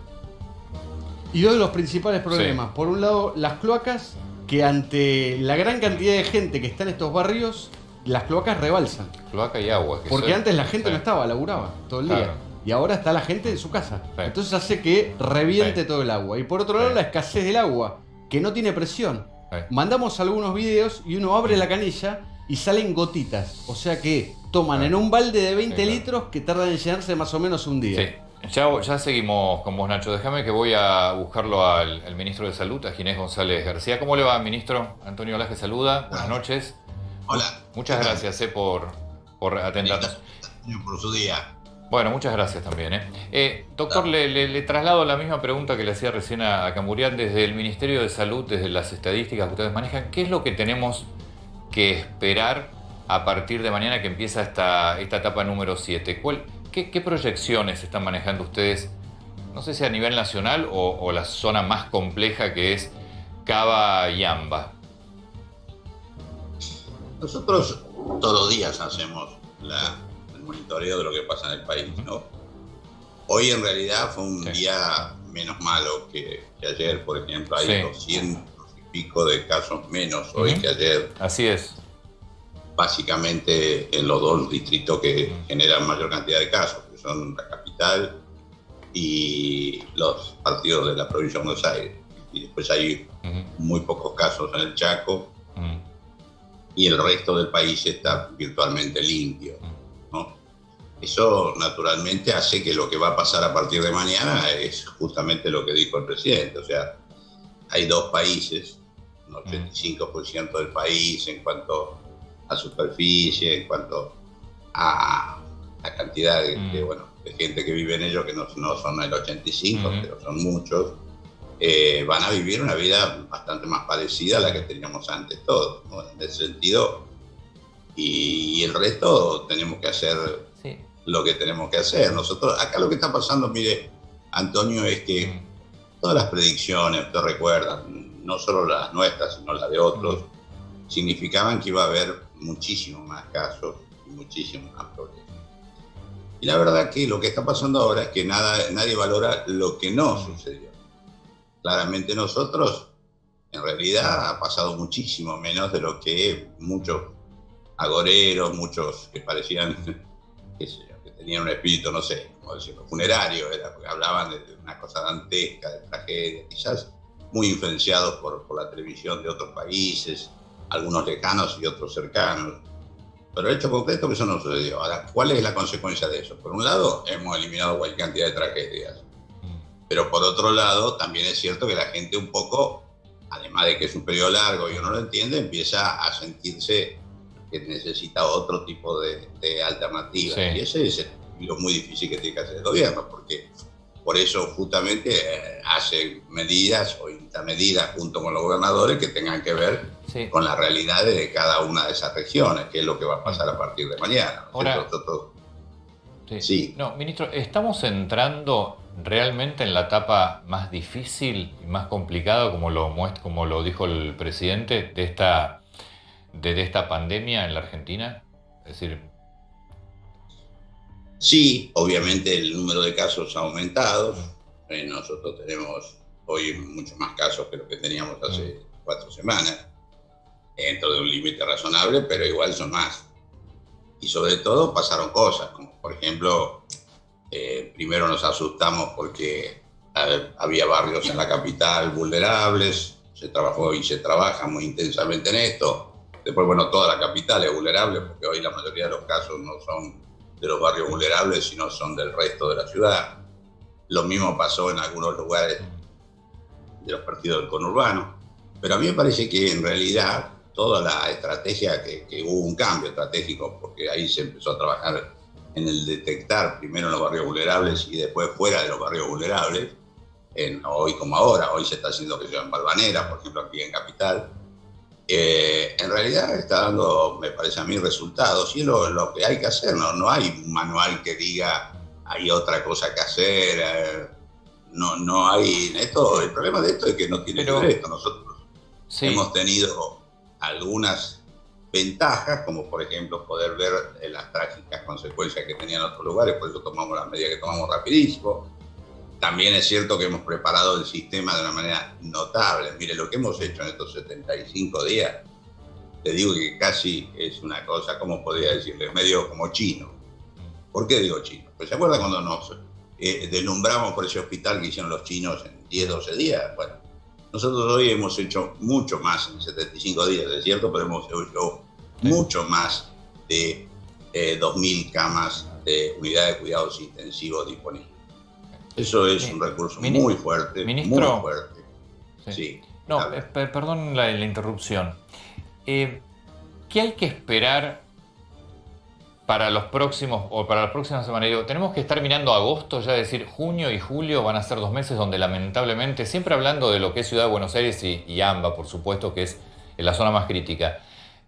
Y dos de los principales problemas, por un lado las cloacas, que ante la gran cantidad de gente que está en estos barrios, las cloacas rebalsan. Cloaca y agua. Porque antes la gente no estaba, laburaba todo el día. Claro. Y ahora está la gente en su casa. Entonces hace que reviente todo el agua. Y por otro lado la escasez del agua, que no tiene presión. Mandamos algunos videos y uno abre la canilla y salen gotitas. O sea que toman en un balde de 20 litros que tardan en llenarse más o menos un día. Sí. Ya seguimos con vos, Nacho. Déjame que voy a buscarlo al ministro de Salud, a Ginés González García. ¿Cómo le va, ministro? Antonio Laje saluda. Buenas noches. Hola. Muchas gracias por atendernos. Por su día. Bueno, muchas gracias también. Doctor, le traslado la misma pregunta que le hacía recién a Camburián. Desde el Ministerio de Salud, desde las estadísticas que ustedes manejan, ¿qué es lo que tenemos que esperar a partir de mañana que empieza esta etapa número 7? ¿Qué proyecciones están manejando ustedes? No sé si a nivel nacional o la zona más compleja que es Cava y Amba. Nosotros todos los días hacemos el monitoreo de lo que pasa en el país, ¿no? Hoy en realidad fue un día menos malo que ayer, por ejemplo. Hay 200 y pico de casos menos hoy que ayer. Así es. Básicamente en los dos distritos que generan mayor cantidad de casos, que son la capital y los partidos de la provincia de Buenos Aires. Y después hay muy pocos casos en el Chaco. Y el resto del país está virtualmente limpio, ¿no? Eso naturalmente hace que lo que va a pasar a partir de mañana es justamente lo que dijo el presidente. O sea, hay dos países, un 85% del país en cuanto a superficie, en cuanto a la cantidad de gente que vive en ellos, que no son el 85, pero son muchos, van a vivir una vida bastante más parecida a la que teníamos antes todos, ¿no? En ese sentido, y el resto tenemos que hacer lo que tenemos que hacer. Nosotros, acá lo que está pasando, mire, Antonio, es que todas las predicciones, te recuerdan, no solo las nuestras, sino las de otros, significaban que iba a haber muchísimos más casos y muchísimos más problemas. Y la verdad que lo que está pasando ahora es que nadie valora lo que no sucedió. Claramente nosotros, en realidad, ha pasado muchísimo menos de lo que muchos agoreros, muchos que parecían, qué sé yo, que tenían un espíritu, no sé, como decirlo, funerario, porque hablaban de una cosa dantesca, de tragedia, quizás muy influenciados por la televisión de otros países, algunos lejanos y otros cercanos. Pero el hecho concreto que eso no sucedió. Ahora, ¿cuál es la consecuencia de eso? Por un lado, hemos eliminado cualquier cantidad de tragedias. Pero por otro lado, también es cierto que la gente un poco, además de que es un periodo largo y uno lo entiende, empieza a sentirse que necesita otro tipo de alternativas. Y ese es lo muy difícil que tiene que hacer el gobierno, porque por eso justamente hace medidas o dicta medidas junto con los gobernadores que tengan que ver con la realidad de cada una de esas regiones, que es lo que va a pasar a partir de mañana. Ahora, No, ministro, ¿estamos entrando realmente en la etapa más difícil y más complicada, como lo dijo el presidente, de esta pandemia en la Argentina? Es decir... Sí, obviamente el número de casos ha aumentado. Nosotros tenemos hoy muchos más casos que lo que teníamos hace 4 semanas, dentro de un límite razonable, pero igual son más. Y sobre todo pasaron cosas, como por ejemplo, primero nos asustamos porque había barrios en la capital vulnerables, se trabajó y se trabaja muy intensamente en esto. Después, bueno, toda la capital es vulnerable, porque hoy la mayoría de los casos no son de los barrios vulnerables, sino son del resto de la ciudad. Lo mismo pasó en algunos lugares de los partidos del conurbano. Pero a mí me parece que en realidad toda la estrategia, que hubo un cambio estratégico, porque ahí se empezó a trabajar en el detectar primero en los barrios vulnerables y después fuera de los barrios vulnerables, hoy como ahora, hoy se está haciendo que sea en Balvanera, por ejemplo, aquí en Capital. En realidad está dando, me parece a mí, resultados, y es lo que hay que hacer. No hay un manual que diga hay otra cosa que hacer, no hay esto. El problema de esto es que no tiene que ver esto. Nosotros hemos tenido algunas ventajas, como por ejemplo poder ver las trágicas consecuencias que tenían otros lugares, por eso tomamos las medidas que tomamos rapidísimo. También es cierto que hemos preparado el sistema de una manera notable. Mire, lo que hemos hecho en estos 75 días, te digo que casi es una cosa, como podría decirle, medio como chino. ¿Por qué digo chino? Pues ¿se acuerdan cuando nos deslumbramos por ese hospital que hicieron los chinos en 10, 12 días? Bueno, nosotros hoy hemos hecho mucho más en 75 días, es cierto, pero hemos hecho mucho más de 2.000 camas de unidad de cuidados intensivos disponibles. Eso es un recurso muy fuerte, ministro, muy fuerte. Sí. No, perdón la interrupción. ¿Qué hay que esperar para los próximos, o para la próxima semana? Digo, tenemos que estar mirando agosto, ya decir, junio y julio van a ser 2 meses donde lamentablemente, siempre hablando de lo que es Ciudad de Buenos Aires y AMBA, por supuesto, que es la zona más crítica.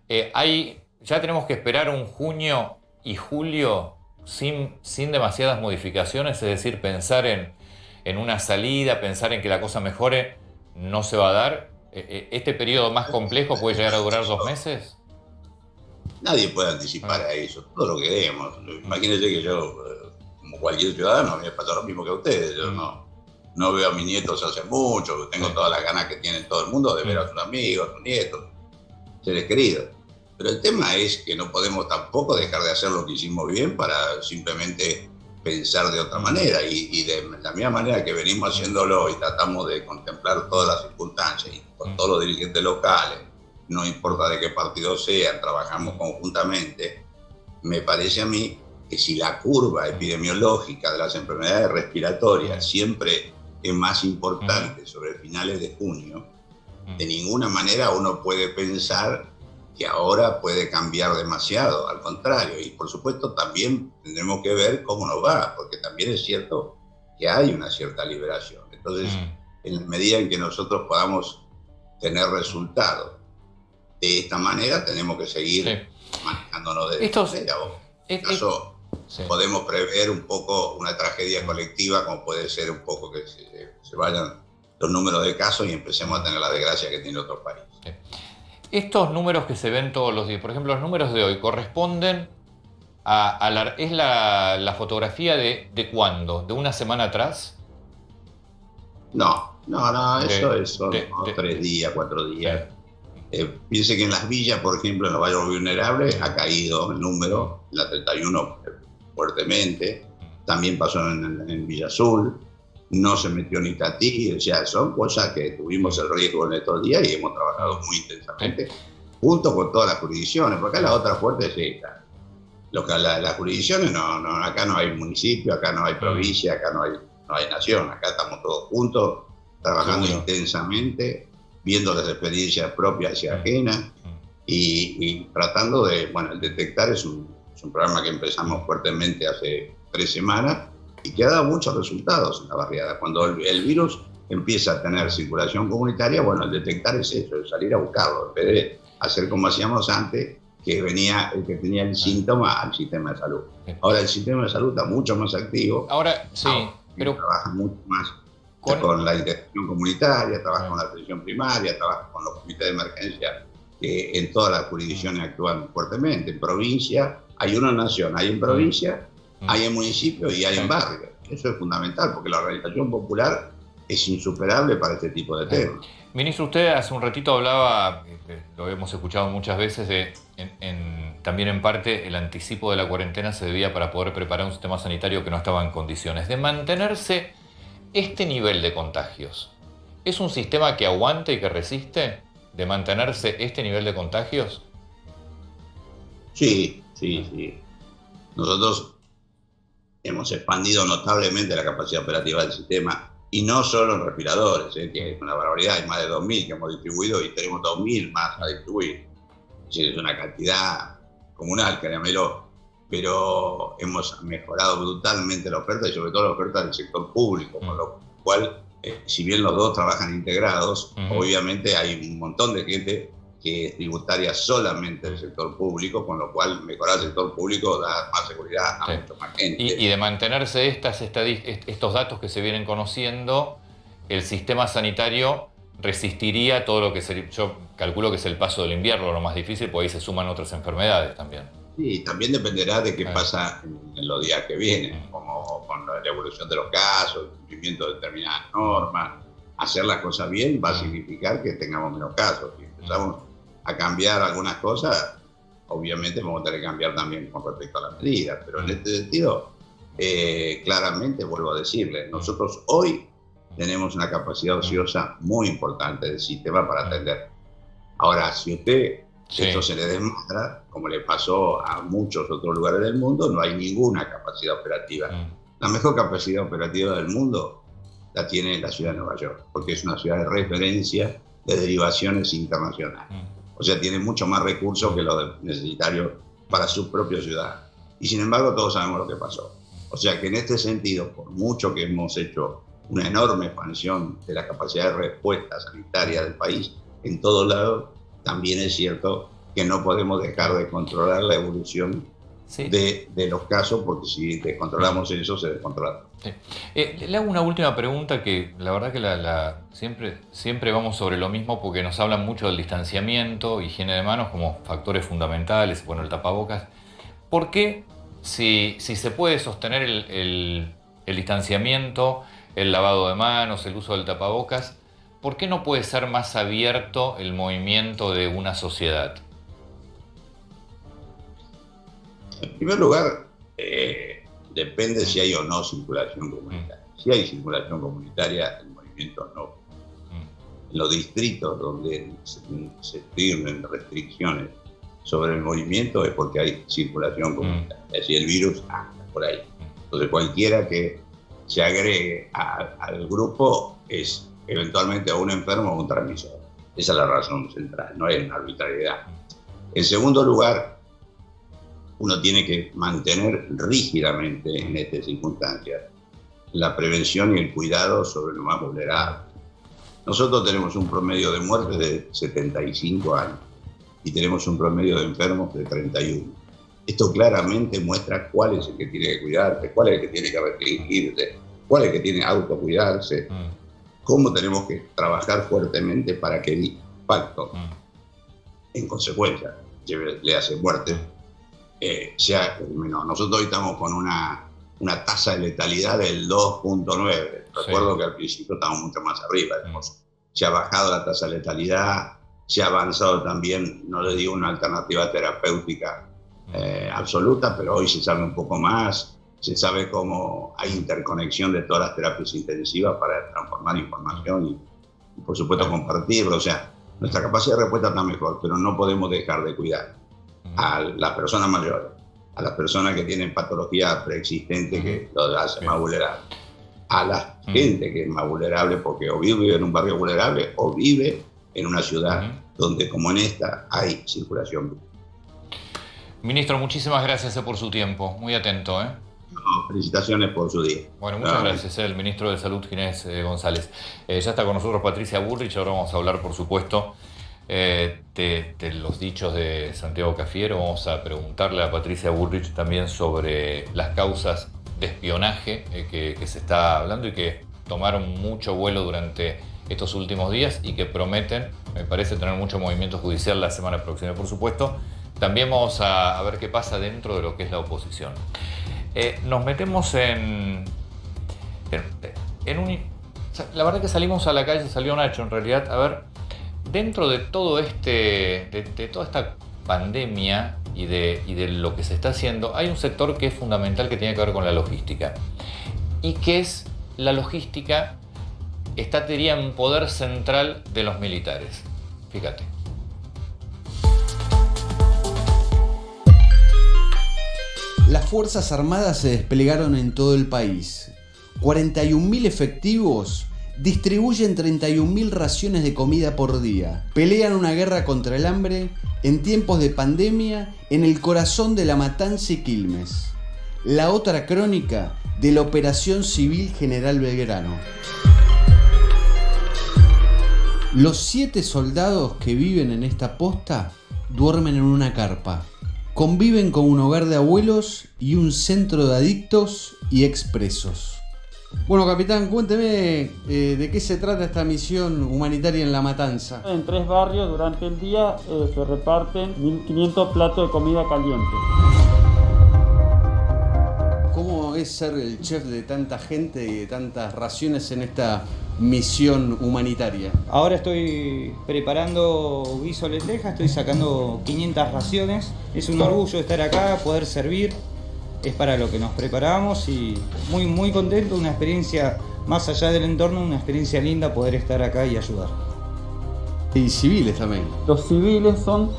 Ya tenemos que esperar un junio y julio sin demasiadas modificaciones, es decir, pensar en una salida, pensar en que la cosa mejore, no se va a dar. ¿Este periodo más complejo puede llegar a durar 2 meses? Nadie puede anticipar a eso, todo lo que queremos. Imagínense que yo, como cualquier ciudadano, a mí me pasa lo mismo que a ustedes. Yo no veo a mis nietos hace mucho, tengo todas las ganas que tiene todo el mundo de ver a sus amigos, a sus nietos, seres queridos. Pero el tema es que no podemos tampoco dejar de hacer lo que hicimos bien para simplemente pensar de otra manera. Y de la misma manera que venimos haciéndolo y tratamos de contemplar todas las circunstancias y con todos los dirigentes locales, no importa de qué partido sean, trabajamos conjuntamente. Me parece a mí que si la curva epidemiológica de las enfermedades respiratorias siempre es más importante sobre finales de junio, de ninguna manera uno puede pensar que ahora puede cambiar demasiado, al contrario, y por supuesto también tendremos que ver cómo nos va, porque también es cierto que hay una cierta liberación. Entonces, en la medida en que nosotros podamos tener resultados de esta manera, tenemos que seguir manejándonos de esta manera. En este caso, podemos prever un poco una tragedia colectiva, como puede ser un poco que se vayan los números de casos y empecemos a tener la desgracia que tiene otros países. Estos números que se ven todos los días, por ejemplo, los números de hoy, ¿corresponden a es la fotografía de cuándo? ¿De una semana atrás? No, son 3 días, 4 días. Piense que en las villas, por ejemplo, en los barrios vulnerables, ha caído el número, en la 31 fuertemente, también pasó en Villa Azul, no se metió ni Tatí, o sea, son cosas que tuvimos el riesgo en estos días y hemos trabajado muy intensamente, junto con todas las jurisdicciones, porque acá la otra fuerte es esta. Las jurisdicciones, acá no hay municipio, acá no hay provincia, acá no hay nación, acá estamos todos juntos, trabajando intensamente, viendo las experiencias propias y ajenas, y tratando de, el detectar es un programa que empezamos fuertemente hace 3 semanas, y que ha dado muchos resultados en la barriada. Cuando el virus empieza a tener circulación comunitaria, el detectar es eso, es salir a buscarlo, en vez de hacer como hacíamos antes, que venía el que tenía el síntoma al sistema de salud. Ahora el sistema de salud está mucho más activo. Ahora, pero trabaja mucho más con la integración comunitaria, trabaja con la atención primaria, trabaja con los comités de emergencia, que en todas las jurisdicciones actúan fuertemente. En provincia hay una nación, hay en provincia, hay en municipio y hay en barrio. Eso es fundamental, porque la organización popular es insuperable para este tipo de temas. Ministro, usted hace un ratito hablaba, lo hemos escuchado muchas veces, también en parte el anticipo de la cuarentena se debía para poder preparar un sistema sanitario que no estaba en condiciones de mantenerse este nivel de contagios. ¿Es un sistema que aguanta y que resiste de mantenerse este nivel de contagios? Sí. Nosotros hemos expandido notablemente la capacidad operativa del sistema, y no solo en respiradores, que es una barbaridad, hay más de 2.000 que hemos distribuido y tenemos 2.000 más a distribuir. Es una cantidad comunal, créamelo, pero hemos mejorado brutalmente la oferta y sobre todo la oferta del sector público, con lo cual, si bien los dos trabajan integrados, obviamente hay un montón de gente que es tributaria solamente del sector público, con lo cual mejorar el sector público da más seguridad a mucha más gente. Y de mantenerse estos datos que se vienen conociendo, el sistema sanitario resistiría todo lo que yo calculo que es el paso del invierno, lo más difícil, porque ahí se suman otras enfermedades también. Sí, también dependerá de qué pasa en los días que vienen, como con la evolución de los casos, el cumplimiento de determinadas normas. Hacer las cosas bien va a significar que tengamos menos casos. Si empezamos a cambiar algunas cosas, obviamente vamos a tener que cambiar también con respecto a las medidas. Pero en este sentido, claramente vuelvo a decirle, nosotros hoy tenemos una capacidad ociosa muy importante del sistema para atender. Ahora, si esto se le desmadra, como le pasó a muchos otros lugares del mundo, no hay ninguna capacidad operativa. La mejor capacidad operativa del mundo la tiene la ciudad de Nueva York, porque es una ciudad de referencia de derivaciones internacionales. O sea, tiene mucho más recursos que los necesarios para su propia ciudad. Y sin embargo, todos sabemos lo que pasó. O sea que en este sentido, por mucho que hemos hecho una enorme expansión de la capacidad de respuesta sanitaria del país en todos lados, también es cierto que no podemos dejar de controlar la evolución de los casos, porque si descontrolamos eso, se descontrola. Le hago una última pregunta que la verdad que siempre vamos sobre lo mismo, porque nos hablan mucho del distanciamiento, higiene de manos como factores fundamentales, el tapabocas. ¿Por qué si se puede sostener el distanciamiento, el lavado de manos, el uso del tapabocas, por qué no puede ser más abierto el movimiento de una sociedad? En primer lugar, depende si hay o no circulación comunitaria. Si hay circulación comunitaria, el movimiento no. En los distritos donde se firmen restricciones sobre el movimiento es porque hay circulación comunitaria. Es decir, el virus anda por ahí. Entonces, cualquiera que se agregue al grupo es eventualmente a un enfermo o un transmisor. Esa es la razón central, no hay una arbitrariedad. En segundo lugar, uno tiene que mantener rígidamente en estas circunstancias la prevención y el cuidado sobre los más vulnerables. Nosotros tenemos un promedio de muertes de 75 años y tenemos un promedio de enfermos de 31. Esto claramente muestra cuál es el que tiene que cuidarse, cuál es el que tiene que restringirse, cuál es el que tiene que autocuidarse, cómo tenemos que trabajar fuertemente para que el impacto, en consecuencia, le hace muerte, sea menor. Nosotros hoy estamos con una tasa de letalidad del 2.9. Recuerdo que al principio estábamos mucho más arriba. Se ha bajado la tasa de letalidad, se ha avanzado también, no le digo una alternativa terapéutica absoluta, pero hoy se sabe un poco más, se sabe cómo hay interconexión de todas las terapias intensivas para transformar información y por supuesto compartirlo. O sea, nuestra capacidad de respuesta está mejor, pero no podemos dejar de cuidar a las personas mayores, a las personas que tienen patologías preexistentes que los hacen más vulnerables, a la gente que es más vulnerable porque o vive en un barrio vulnerable o vive en una ciudad donde, como en esta, hay circulación. Ministro, muchísimas gracias por su tiempo, muy atento. No, felicitaciones por su día. Bueno, muchas gracias, el ministro de Salud, Ginés González. Ya está con nosotros Patricia Bullrich, ahora vamos a hablar, por supuesto, de los dichos de Santiago Cafiero. Vamos a preguntarle a Patricia Bullrich también sobre las causas de espionaje que se está hablando y que tomaron mucho vuelo durante estos últimos días y que prometen, me parece, tener mucho movimiento judicial la semana próxima. Por supuesto, también vamos a ver qué pasa dentro de lo que es la oposición. Nos metemos en un... La verdad que salimos a la calle, salió Nacho en realidad, a ver, dentro de todo de toda esta pandemia y de lo que se está haciendo, hay un sector que es fundamental que tiene que ver con la logística. Y que es la logística estaría en poder central de los militares. Fíjate. Las Fuerzas Armadas se desplegaron en todo el país. 41.000 efectivos distribuyen 31.000 raciones de comida por día. Pelean una guerra contra el hambre en tiempos de pandemia en el corazón de La Matanza y Quilmes. La otra crónica de la Operación Civil General Belgrano. Los 7 soldados que viven en esta posta duermen en una carpa. Conviven con un hogar de abuelos y un centro de adictos y expresos. Bueno, capitán, cuénteme de qué se trata esta misión humanitaria en La Matanza. En 3 barrios durante el día se reparten 1.500 platos de comida caliente. ¿Cómo es ser el chef de tanta gente y de tantas raciones en esta misión humanitaria? Ahora estoy preparando guiso de lentejas, estoy sacando 500 raciones. Es un orgullo estar acá, poder servir. Es para lo que nos preparamos y muy contento, una experiencia más allá del entorno, una experiencia linda poder estar acá y ayudar. Y civiles también. Los civiles son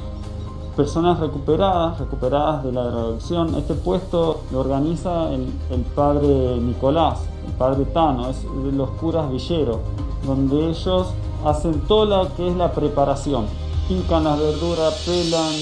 personas recuperadas de la drogadicción. Este puesto lo organiza el padre Nicolás, el padre Tano, es de los curas villeros, donde ellos hacen todo lo que es la preparación. Pican las verduras, pelan.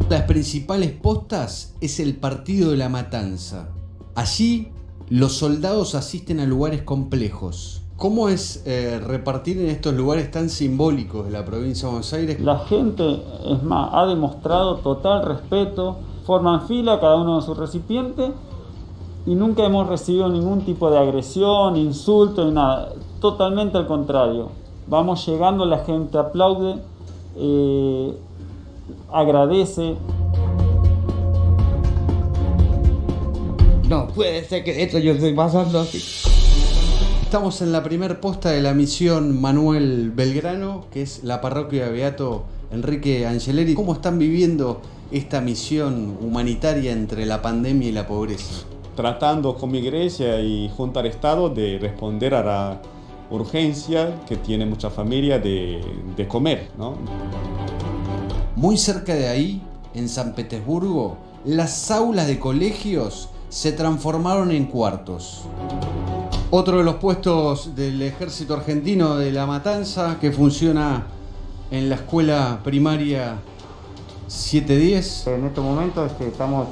Las principales postas es el partido de La Matanza. Allí los soldados asisten a lugares complejos. ¿Cómo es repartir en estos lugares tan simbólicos de la provincia de Buenos Aires? La gente, es más, ha demostrado total respeto, forman fila cada uno en su recipiente y nunca hemos recibido ningún tipo de agresión, insulto ni nada. Totalmente al contrario. Vamos llegando, la gente aplaude, agradece. No puede ser que esto yo estoy pasando así. Estamos en la primer posta de la misión Manuel Belgrano, que es la parroquia Beato Enrique Angeleri. ¿Cómo están viviendo esta misión humanitaria entre la pandemia y la pobreza? Tratando con mi iglesia y junto al Estado de responder a la urgencia que tiene mucha familia de comer, ¿no? Muy cerca de ahí, en San Petersburgo, las aulas de colegios se transformaron en cuartos. Otro de los puestos del ejército argentino de La Matanza, que funciona en la escuela primaria 7-10. En este momento estamos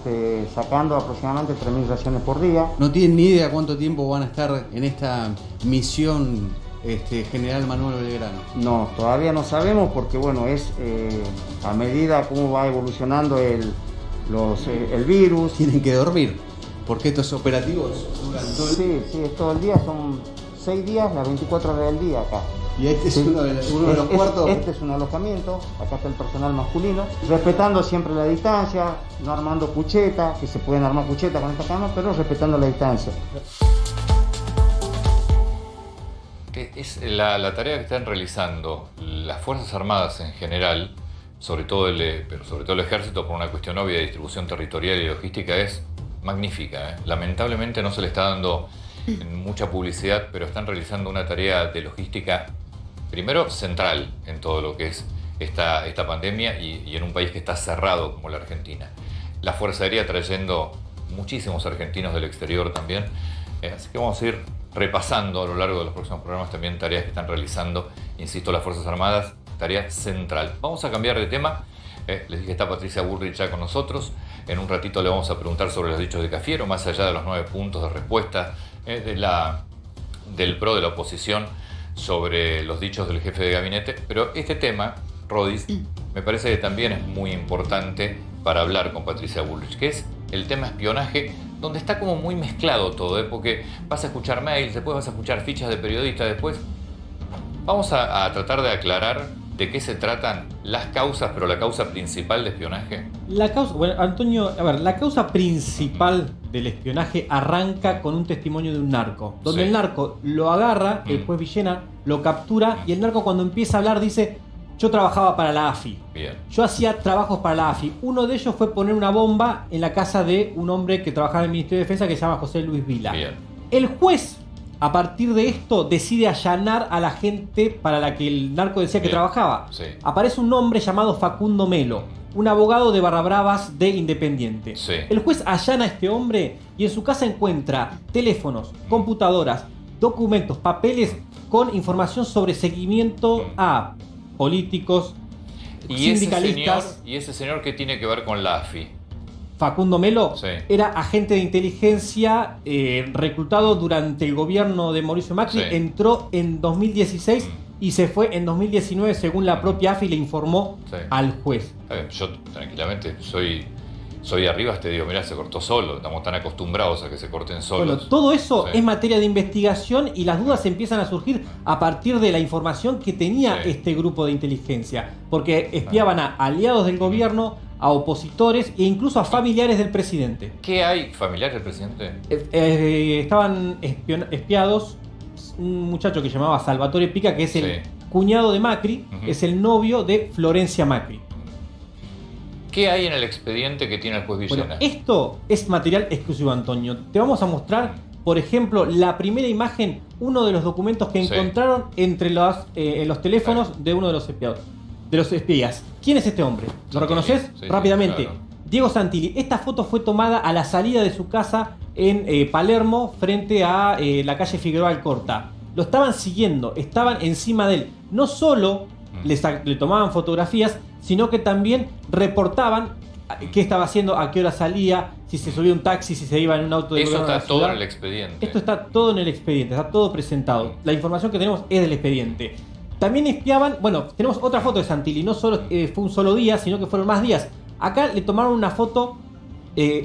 sacando aproximadamente 3.000 raciones por día. No tienen ni idea cuánto tiempo van a estar en esta misión General Manuel Belgrano. No, todavía no sabemos porque bueno, es a medida como va evolucionando el virus. Tienen que dormir, porque estos operativos duran todo el día. Sí, es todo el día, son 6 días, las 24 horas del día acá. Y este es uno de los cuartos. Este es un alojamiento, acá está el personal masculino, respetando siempre la distancia, no armando cuchetas, que se pueden armar cuchetas con esta cama, pero respetando la distancia. Es la tarea que están realizando las Fuerzas Armadas en general, pero sobre todo el Ejército, por una cuestión obvia de distribución territorial y logística, es magnífica. Lamentablemente no se le está dando mucha publicidad, pero están realizando una tarea de logística, primero central en todo lo que es esta pandemia y en un país que está cerrado como la Argentina. La Fuerza Aérea trayendo muchísimos argentinos del exterior también. Así que vamos a ir repasando a lo largo de los próximos programas también tareas que están realizando, insisto, las Fuerzas Armadas, tarea central. Vamos a cambiar de tema. Les dije que está Patricia Bullrich ya con nosotros. En un ratito le vamos a preguntar sobre los dichos de Cafiero, más allá de los 9 puntos de respuesta del PRO, de la oposición, sobre los dichos del jefe de gabinete. Pero este tema, Rodis, me parece que también es muy importante para hablar con Patricia Bullrich, que es el tema espionaje, donde está como muy mezclado todo, porque vas a escuchar mails, después vas a escuchar fichas de periodistas, después vamos a tratar de aclarar de qué se tratan las causas, pero la causa principal de espionaje. Bueno, Antonio, a ver, la causa principal del espionaje arranca con un testimonio de un narco, donde el narco lo agarra, el juez Villena lo captura, y el narco cuando empieza a hablar dice: yo trabajaba para la AFI. Bien. Yo hacía trabajos para la AFI. Uno de ellos fue poner una bomba en la casa de un hombre que trabajaba en el Ministerio de Defensa que se llama José Luis Vila. Bien. El juez, a partir de esto, decide allanar a la gente para la que el narco decía que trabajaba. Sí. Aparece un hombre llamado Facundo Melo, un abogado de Barrabravas de Independiente. Sí. El juez allana a este hombre y en su casa encuentra teléfonos, computadoras, documentos, papeles con información sobre seguimiento a políticos, sindicalistas. ¿Y ese señor qué tiene que ver con la AFI? Facundo Melo Sí. era agente de inteligencia reclutado durante el gobierno de Mauricio Macri, Sí. entró en 2016 y se fue en 2019, según la propia AFI le informó Sí. al juez. Yo tranquilamente soy arriba, te digo, mirá, se cortó solo, estamos tan acostumbrados a que se corten solos. Bueno, todo eso Sí. es materia de investigación y las dudas empiezan a surgir a partir de la información que tenía este grupo de inteligencia, porque espiaban a aliados del gobierno, a opositores e incluso a familiares del presidente. ¿Qué hay? ¿Familiares del presidente? Estaban espiados un muchacho que llamaba Salvatore Pica, que es el Sí. cuñado de Macri, es el novio de Florencia Macri. ¿Qué hay en el expediente que tiene el juez Villena? Bueno, esto es material exclusivo, Antonio. Te vamos a mostrar, por ejemplo, la primera imagen, uno de los documentos que Sí. encontraron entre en los teléfonos de uno de los espiados, de los espías. ¿Quién es este hombre? ¿Lo reconoces? Sí, Rápidamente. claro. Diego Santilli. Esta foto fue tomada a la salida de su casa en Palermo, frente a la calle Figueroa Alcorta. Lo estaban siguiendo, estaban encima de él. No solo le tomaban fotografías, sino que también reportaban qué estaba haciendo, a qué hora salía, si se subía un taxi, si se iba en un auto de Eso gobierno a la está todo ciudad. en el expediente. Esto está todo en el expediente, está todo presentado. La información que tenemos es del expediente. También espiaban, bueno, tenemos otra foto de Santilli, no solo fue un solo día, sino que fueron más días. Acá le tomaron una foto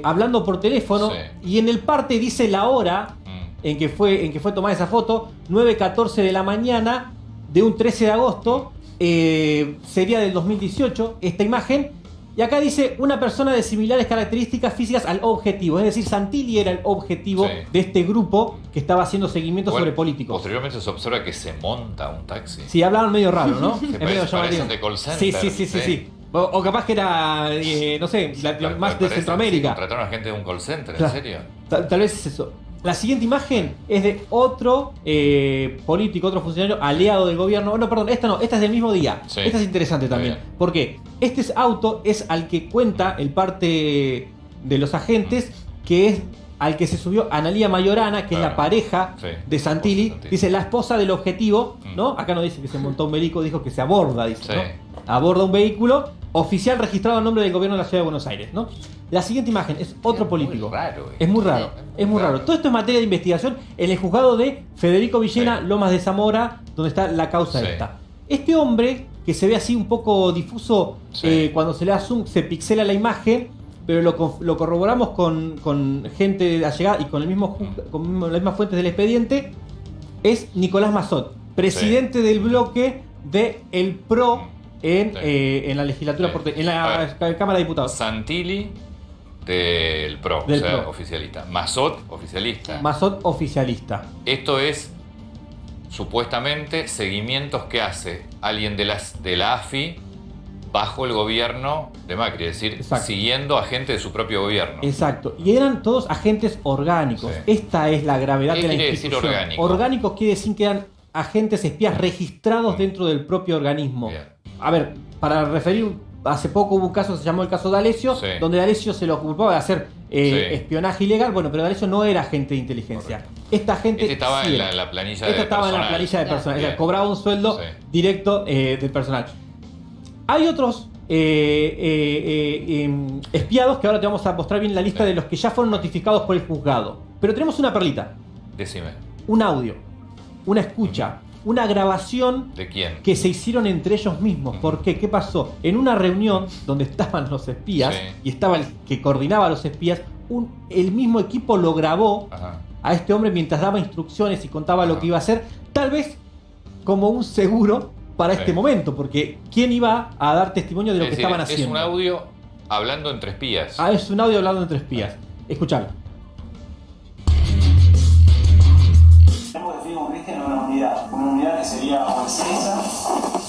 hablando por teléfono y en el parte dice la hora en que fue tomada esa foto, 9:14 de la mañana de un 13 de agosto, sería del 2018 esta imagen. Y acá dice una persona de similares características físicas al objetivo. Es decir, Santilli era el objetivo de este grupo que estaba haciendo seguimiento sobre políticos. Posteriormente se observa que se monta un taxi. Sí, hablaban medio raro, ¿no? Que parecen de call center. Sí. O capaz que era, no sé, más de Centroamérica. ¿Contrataron a gente de un call center? ¿En Claro. serio? Tal vez es eso. La siguiente imagen es de otro político, otro funcionario aliado del gobierno. No, perdón, esta es del mismo día. Sí. Esta es interesante también. Bien. ¿Por qué? Este auto es al que cuenta el parte de los agentes, que es al que se subió Analía Mayorana, que es la pareja de Santilli. Dice la esposa del objetivo, ¿no? Acá no dice que se montó un vehículo, dijo que se aborda, dice, ¿no? Aborda un vehículo Oficial registrado a nombre del gobierno de la Ciudad de Buenos Aires, ¿no? La siguiente imagen es otro político. Muy raro, es muy raro, es muy raro. Todo esto es materia de investigación en el juzgado de Federico Villena, Lomas de Zamora, donde está la causa esta. Este hombre, que se ve así un poco difuso, cuando se le da zoom, se pixela la imagen, pero lo corroboramos con gente allegada y con las mismas fuentes del expediente, es Nicolás Massot, presidente del bloque del PRO en la legislatura, en la Cámara de Diputados. Santilli del PRO, Del o sea, PRO. oficialista. Massot, oficialista. Massot, oficialista. Esto es supuestamente seguimientos que hace alguien de la AFI bajo el gobierno de Macri, es decir, siguiendo a gente de su propio gobierno. Exacto. Y eran todos agentes orgánicos. Esta es la gravedad ¿Qué de la quiere decir institución. orgánico? Orgánicos quiere decir que eran agentes espías registrados dentro del propio organismo. A ver, para referir, hace poco hubo un caso, se llamó el caso D'Alessio, donde D'Alessio se lo culpaba de hacer espionaje ilegal. Bueno, pero D'Alessio no era agente de inteligencia. Esta gente estaba sí en era. la planilla Esta de estaba personal. en la planilla de personal. Bien. Ella cobraba un sueldo directo del personal. Hay otros espiados que ahora te vamos a mostrar bien la lista de los que ya fueron notificados por el juzgado. Pero tenemos una perlita. Decime. Un audio, una escucha, una grabación ¿De quién? que se hicieron entre ellos mismos. ¿Por qué? ¿Qué pasó? En una reunión donde estaban los espías y estaba el que coordinaba a los espías, el mismo equipo lo grabó a este hombre mientras daba instrucciones y contaba lo que iba a hacer, tal vez como un seguro para este momento, porque ¿quién iba a dar testimonio de lo Es que decir, estaban haciendo? Es un audio hablando entre espías. Es un audio hablando entre espías. Escuchalo. Tenemos definido con Cristian una unidad que sería o Ezeiza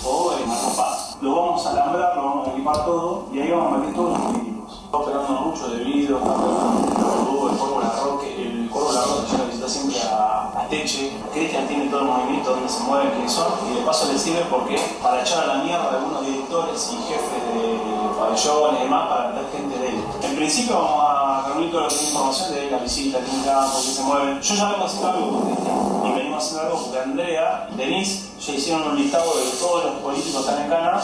o el Marco Paz. Lo vamos a alambrar, lo vamos a equipar todo y ahí vamos a meter todos los políticos. Está operando mucho de vidrio, está operando el Corvo Larroque, el Corvo Larroque yo lo visita siempre a Teche. Cristian tiene todo el movimiento, donde se mueven, quiénes son, y de paso le sirve porque para echar a la mierda a algunos directores y jefes de pabellones y demás para meter gente de él. En principio vamos a reunir toda la información de la visita, quién campo, qué se mueven. Yo ya vengo haciendo algo con Cristian y venimos haciendo algo porque Andrea y Denise ya hicieron un listado de todos los políticos que están en Cana,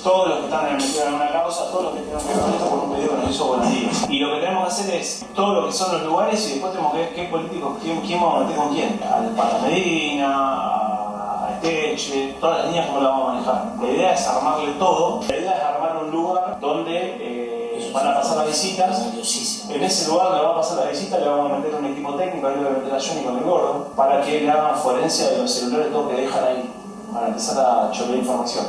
todos los que están metidos en una causa, todos los que tienen que ver con esto por un pedido que nos hizo Buenos Días. Y lo que tenemos que hacer es todo lo que son los lugares y después tenemos que ver qué políticos, quién vamos a meter con quién. Al Pata Medina, a Esteche, todas las líneas cómo las vamos a manejar. La idea es armarle todo, la idea es armar un lugar donde van a pasar las visitas. En ese lugar donde va a pasar las visitas le vamos a meter un equipo técnico, ahí le voy a meter a Johnny con el gordo, para que le hagan forencia de los celulares todo que dejan ahí, para empezar a chorear información.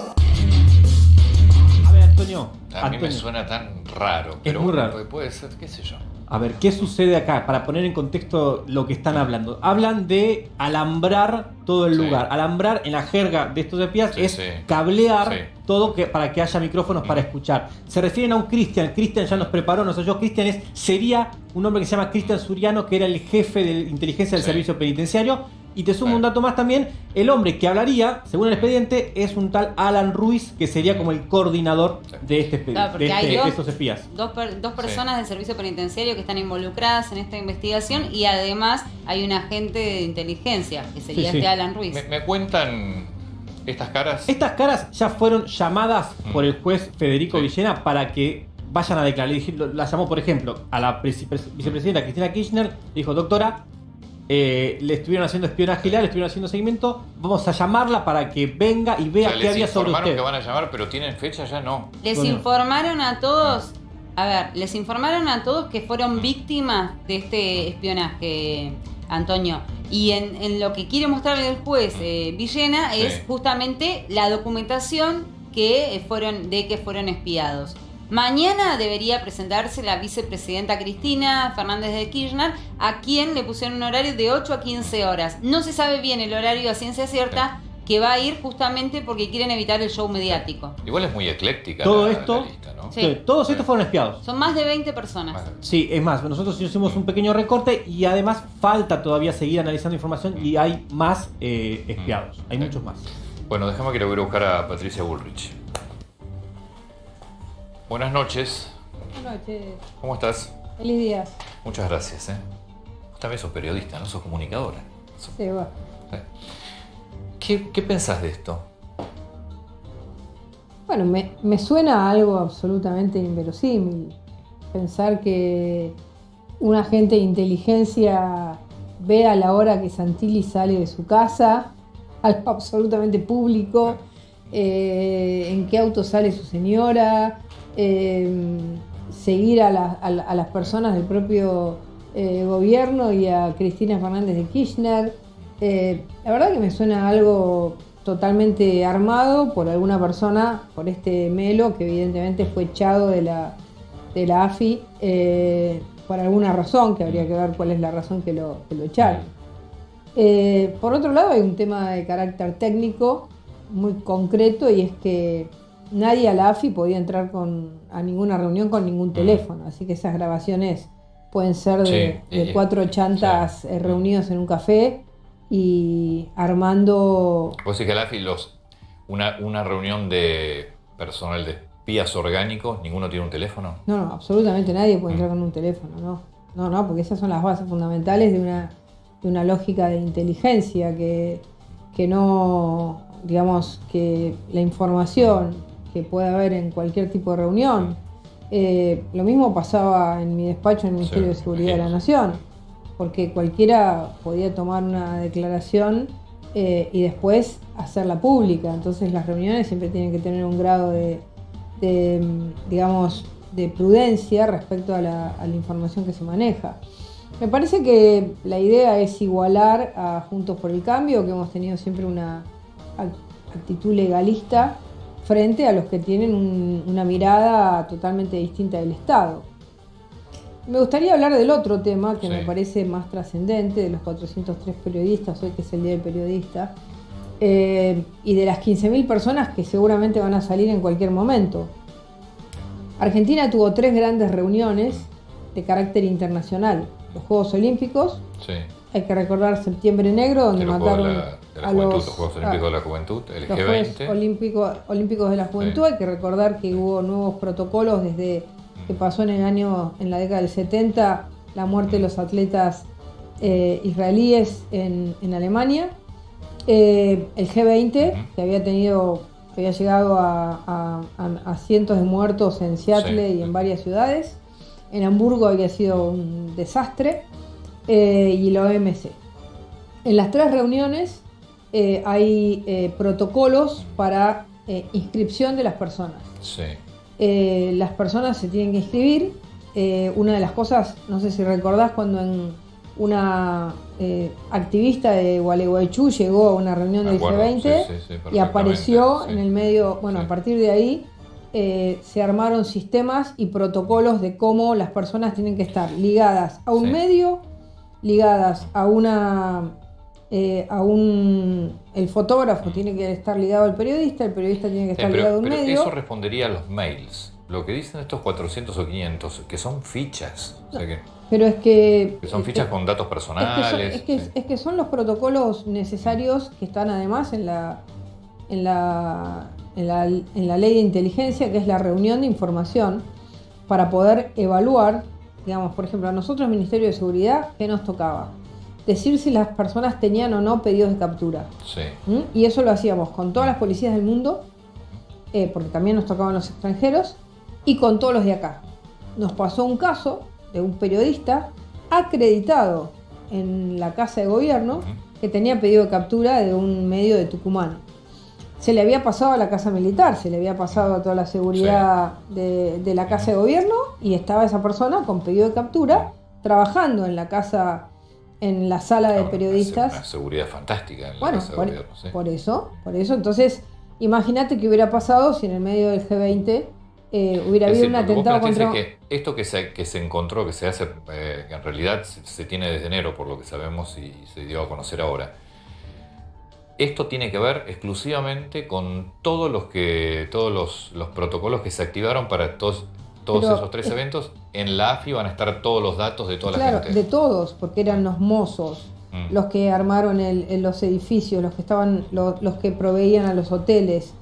A ver, Antonio. A mí me suena tan raro, pero muy bueno, raro. puede ser, qué sé yo. A ver, ¿qué sucede acá? Para poner en contexto lo que están hablando. Hablan de alambrar todo el lugar. Alambrar en la jerga de estos espías es cablear todo para que haya micrófonos para escuchar. Se refieren a un Cristian. Cristian ya nos preparó, nos oyó. Cristian sería un hombre que se llama Cristian Suriano, que era el jefe de inteligencia del servicio penitenciario. Y te sumo un dato más también, el hombre que hablaría, según el expediente, es un tal Alan Ruiz, que sería como el coordinador de este Claro, porque expediente, hay de estos espías. Dos personas del servicio penitenciario que están involucradas en esta investigación y además hay un agente de inteligencia, que sería Alan Ruiz. ¿Me cuentan estas caras? Estas caras ya fueron llamadas por el juez Federico Villena para que vayan a declarar. La llamó, por ejemplo, a la vicepresidenta Cristina Kirchner, le dijo, doctora, le estuvieron haciendo espionaje ilegal, le estuvieron haciendo seguimiento, vamos a llamarla para que venga y vea qué había sobre usted. Les informaron que van a llamar, pero tienen fecha ya, no. Les informaron a todos, les informaron a todos que fueron víctimas de este espionaje, Antonio. Y en lo que quiere mostrar el juez Villena es justamente la documentación que fueron espiados. Mañana debería presentarse la vicepresidenta Cristina Fernández de Kirchner, a quien le pusieron un horario de 8 a 15 horas. No se sabe bien el horario a ciencia cierta, que va a ir justamente porque quieren evitar el show mediático. Igual es muy ecléctica todo la esto, lista, ¿no? todos estos fueron espiados. Son más de 20 personas. Sí, es más, nosotros hicimos un pequeño recorte y además falta todavía seguir analizando información y hay más espiados, hay muchos más. Bueno, déjame que le voy a buscar a Patricia Bullrich. Buenas noches. Buenas noches. ¿Cómo estás? Feliz día. Muchas gracias. Vos también sos periodista, ¿no? Sos comunicadora. Sí, va. ¿Qué pensás de esto? Bueno, me suena a algo absolutamente inverosímil. Pensar que un agente de inteligencia ve a la hora que Santilli sale de su casa, algo absolutamente público, en qué auto sale su señora, seguir a las personas del propio gobierno y a Cristina Fernández de Kirchner. La verdad que me suena a algo totalmente armado por alguna persona, por este Melo, que evidentemente fue echado de la AFI por alguna razón, que habría que ver cuál es la razón que lo echaron. Por otro lado, hay un tema de carácter técnico muy concreto, y es que nadie a la AFI podía entrar a ninguna reunión con ningún teléfono, así que esas grabaciones pueden ser de 4 chantas reunidos en un café y armando... Vos decís que la AFI, una reunión de personal de espías orgánicos, ¿ninguno tiene un teléfono? No, absolutamente nadie puede entrar con un teléfono, no, porque esas son las bases fundamentales de una lógica de inteligencia que no, digamos, que la información que pueda haber en cualquier tipo de reunión, lo mismo pasaba en mi despacho en el Ministerio de Seguridad de la Nación, porque cualquiera podía tomar una declaración y después hacerla pública. Entonces las reuniones siempre tienen que tener un grado de prudencia respecto a la información que se maneja. Me parece que la idea es igualar a Juntos por el Cambio, que hemos tenido siempre una actitud legalista frente a los que tienen una mirada totalmente distinta del Estado. Me gustaría hablar del otro tema que me parece más trascendente, de los 403 periodistas, hoy que es el Día del Periodista, y de las 15.000 personas que seguramente van a salir en cualquier momento. Argentina tuvo 3 grandes reuniones de carácter internacional. Los Juegos Olímpicos, hay que recordar Septiembre Negro, donde mataron los Juegos Olímpicos de la Juventud, el los G20. Juegos Olímpicos de la Juventud. Hay que recordar que hubo nuevos protocolos desde que pasó en la década del 70 la muerte de los atletas israelíes en Alemania. El G20, que había llegado a cientos de muertos en Seattle y en varias ciudades. En Hamburgo había sido un desastre. Y la OMC. En las 3 reuniones hay protocolos para inscripción de las personas. Las personas se tienen que inscribir. Una de las cosas, no sé si recordás, cuando una activista de Gualeguaychú llegó a una reunión del G20 y apareció en el medio. Bueno, a partir de ahí se armaron sistemas y protocolos de cómo las personas tienen que estar ligadas a un medio, ligadas a el fotógrafo tiene que estar ligado al periodista, el periodista tiene que estar ligado a un medio. Eso respondería a los mails. Lo que dicen estos 400 o 500, que son fichas. O sea pero es que son fichas con datos personales. Es que son los protocolos necesarios que están además en la ley de inteligencia, que es la reunión de información, para poder evaluar, digamos, por ejemplo, a nosotros, el Ministerio de Seguridad, ¿qué nos tocaba? Decir si las personas tenían o no pedidos de captura. Y eso lo hacíamos con todas las policías del mundo, porque también nos tocaban los extranjeros, y con todos los de acá. Nos pasó un caso de un periodista acreditado en la Casa de Gobierno que tenía pedido de captura de un medio de Tucumán. Se le había pasado a la Casa Militar, se le había pasado a toda la seguridad de la Casa de Gobierno, y estaba esa persona con pedido de captura trabajando en la casa, en la sala de periodistas. Una seguridad fantástica en la Casa de Gobierno. Por eso. Entonces, imagínate qué hubiera pasado si en el medio del G20 hubiera habido un atentado contra... Que esto que se encontró, que se hace, que en realidad se tiene desde enero, por lo que sabemos, y se dio a conocer ahora. Esto tiene que ver exclusivamente con todos los protocolos que se activaron para todos esos 3 eventos. En la AFI van a estar todos los datos de toda la gente. Claro, de todos, porque eran los mozos, los que armaron los edificios, los que estaban, los que proveían a los hoteles,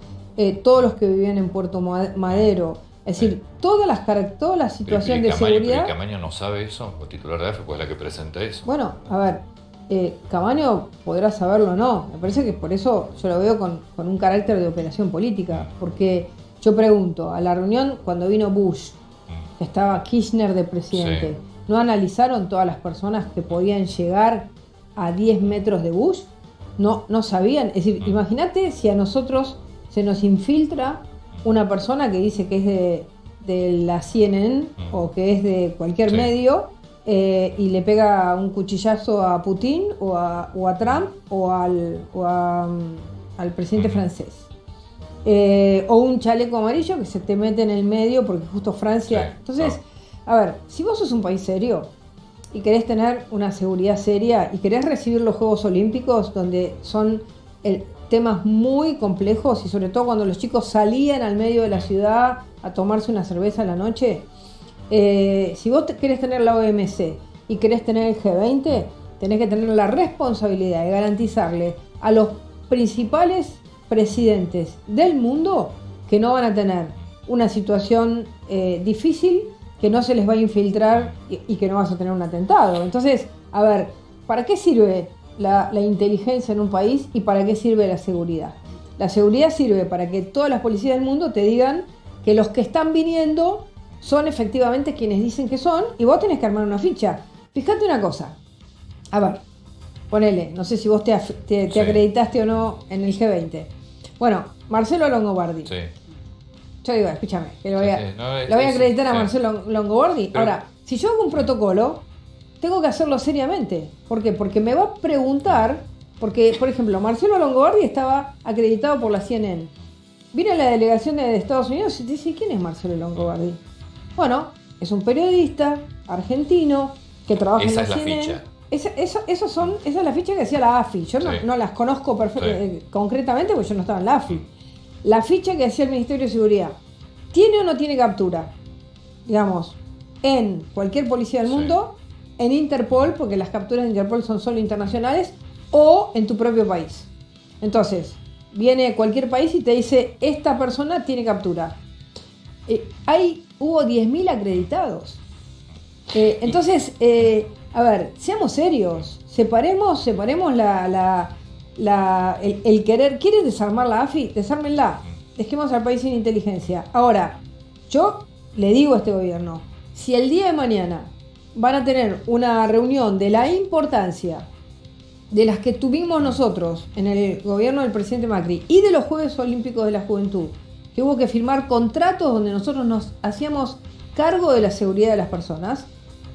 todos los que vivían en Puerto Madero. Es decir, toda la situación de seguridad. ¿Pero Camaño no sabe eso? O titular de AFI, pues es la que presenta eso. Bueno, a ver, Camaño podrá saberlo o no. Me parece que por eso yo lo veo con un carácter de operación política, porque Yo pregunto, a la reunión cuando vino Bush, que estaba Kirchner de presidente, Sí. ¿no analizaron todas las personas que podían llegar a 10 metros de Bush? No sabían. Es decir, imagínate si a nosotros se nos infiltra una persona que dice que es de la CNN o que es de cualquier medio y le pega un cuchillazo a Putin o a Trump o al presidente francés. O un chaleco amarillo que se te mete en el medio porque justo Francia... Entonces, a ver, si vos sos un país serio y querés tener una seguridad seria y querés recibir los Juegos Olímpicos donde son temas muy complejos y sobre todo cuando los chicos salían al medio de la ciudad a tomarse una cerveza a la noche, si vos querés tener la OMC y querés tener el G20, tenés que tener la responsabilidad de garantizarle a los principales presidentes del mundo que no van a tener una situación difícil, que no se les va a infiltrar y que no vas a tener un atentado. Entonces, a ver, ¿para qué sirve la inteligencia en un país y para qué sirve la seguridad? La seguridad sirve para que todas las policías del mundo te digan que los que están viniendo son efectivamente quienes dicen que son y vos tenés que armar una ficha. Fíjate una cosa. A ver, ponele, no sé si vos te acreditaste o no en el G20. Bueno, Marcelo Longobardi. Sí. Yo digo, escúchame, que lo voy a Sí, acreditar a sí. Marcelo Longobardi. Pero- Ahora, si yo hago un protocolo, tengo que hacerlo seriamente. ¿Por qué? Porque me va a preguntar, porque, por ejemplo, Marcelo Longobardi estaba acreditado por la CNN. Viene la delegación de Estados Unidos y te dice, ¿quién es Marcelo Longobardi? Bueno, es un periodista argentino que trabaja Esa en la es la CNN. ficha. Esa es la ficha que hacía la AFI. Yo no las conozco concretamente porque yo no estaba en la AFI. La ficha que hacía el Ministerio de Seguridad, ¿tiene o no tiene captura? Digamos, en cualquier policía del mundo, en Interpol, porque las capturas de Interpol son solo internacionales, o en tu propio país. Entonces, viene cualquier país y te dice, esta persona tiene captura. Hubo 10.000 acreditados. Entonces, a ver, seamos serios, separemos el querer. ¿Quieren desarmar la AFI? Desármenla. Dejemos al país sin inteligencia. Ahora, yo le digo a este gobierno, si el día de mañana van a tener una reunión de la importancia de las que tuvimos nosotros en el gobierno del presidente Macri y de los Juegos Olímpicos de la Juventud, que hubo que firmar contratos donde nosotros nos hacíamos cargo de la seguridad de las personas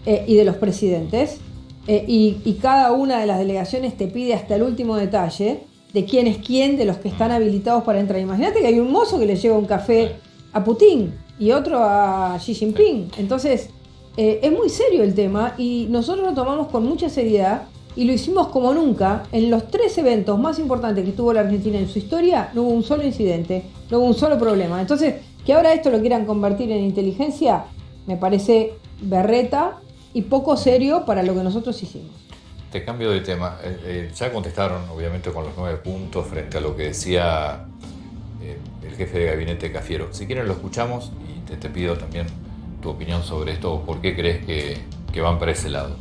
y de los presidentes, y cada una de las delegaciones te pide hasta el último detalle de quién es quién de los que están habilitados para entrar. Imagínate que hay un mozo que le lleva un café a Putin y otro a Xi Jinping. Entonces, es muy serio el tema y nosotros lo tomamos con mucha seriedad y lo hicimos como nunca. En los 3 eventos más importantes que tuvo la Argentina en su historia, no hubo un solo incidente, no hubo un solo problema. Entonces, que ahora esto lo quieran convertir en inteligencia, me parece berreta y poco serio para lo que nosotros hicimos. Te cambio de tema. Ya contestaron, obviamente, con los 9 puntos frente a lo que decía el jefe de gabinete Cafiero. Si quieren lo escuchamos y te pido también tu opinión sobre esto, por qué crees que van para ese lado.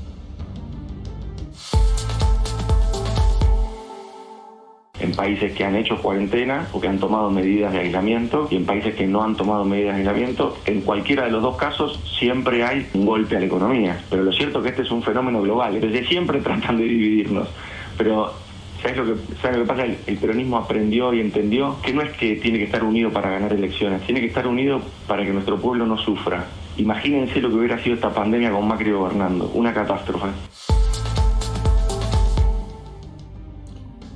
En países que han hecho cuarentena o que han tomado medidas de aislamiento y en países que no han tomado medidas de aislamiento, en cualquiera de los dos casos siempre hay un golpe a la economía. Pero lo cierto es que este es un fenómeno global, desde siempre tratan de dividirnos. Pero ¿sabes lo que pasa? El peronismo aprendió y entendió que no es que tiene que estar unido para ganar elecciones, tiene que estar unido para que nuestro pueblo no sufra. Imagínense lo que hubiera sido esta pandemia con Macri gobernando, una catástrofe.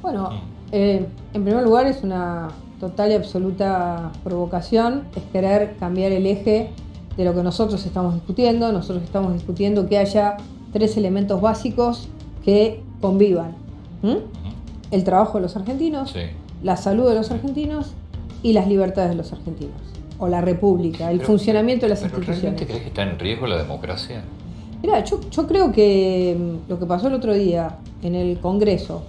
Bueno, en primer lugar es una total y absoluta provocación, es querer cambiar el eje de lo que nosotros estamos discutiendo. Nosotros estamos discutiendo que haya 3 elementos básicos que convivan. El trabajo de los argentinos, la salud de los argentinos y las libertades de los argentinos. O la república, el funcionamiento de las instituciones. ¿Realmente crees que está en riesgo la democracia? Mirá, yo creo que lo que pasó el otro día en el Congreso,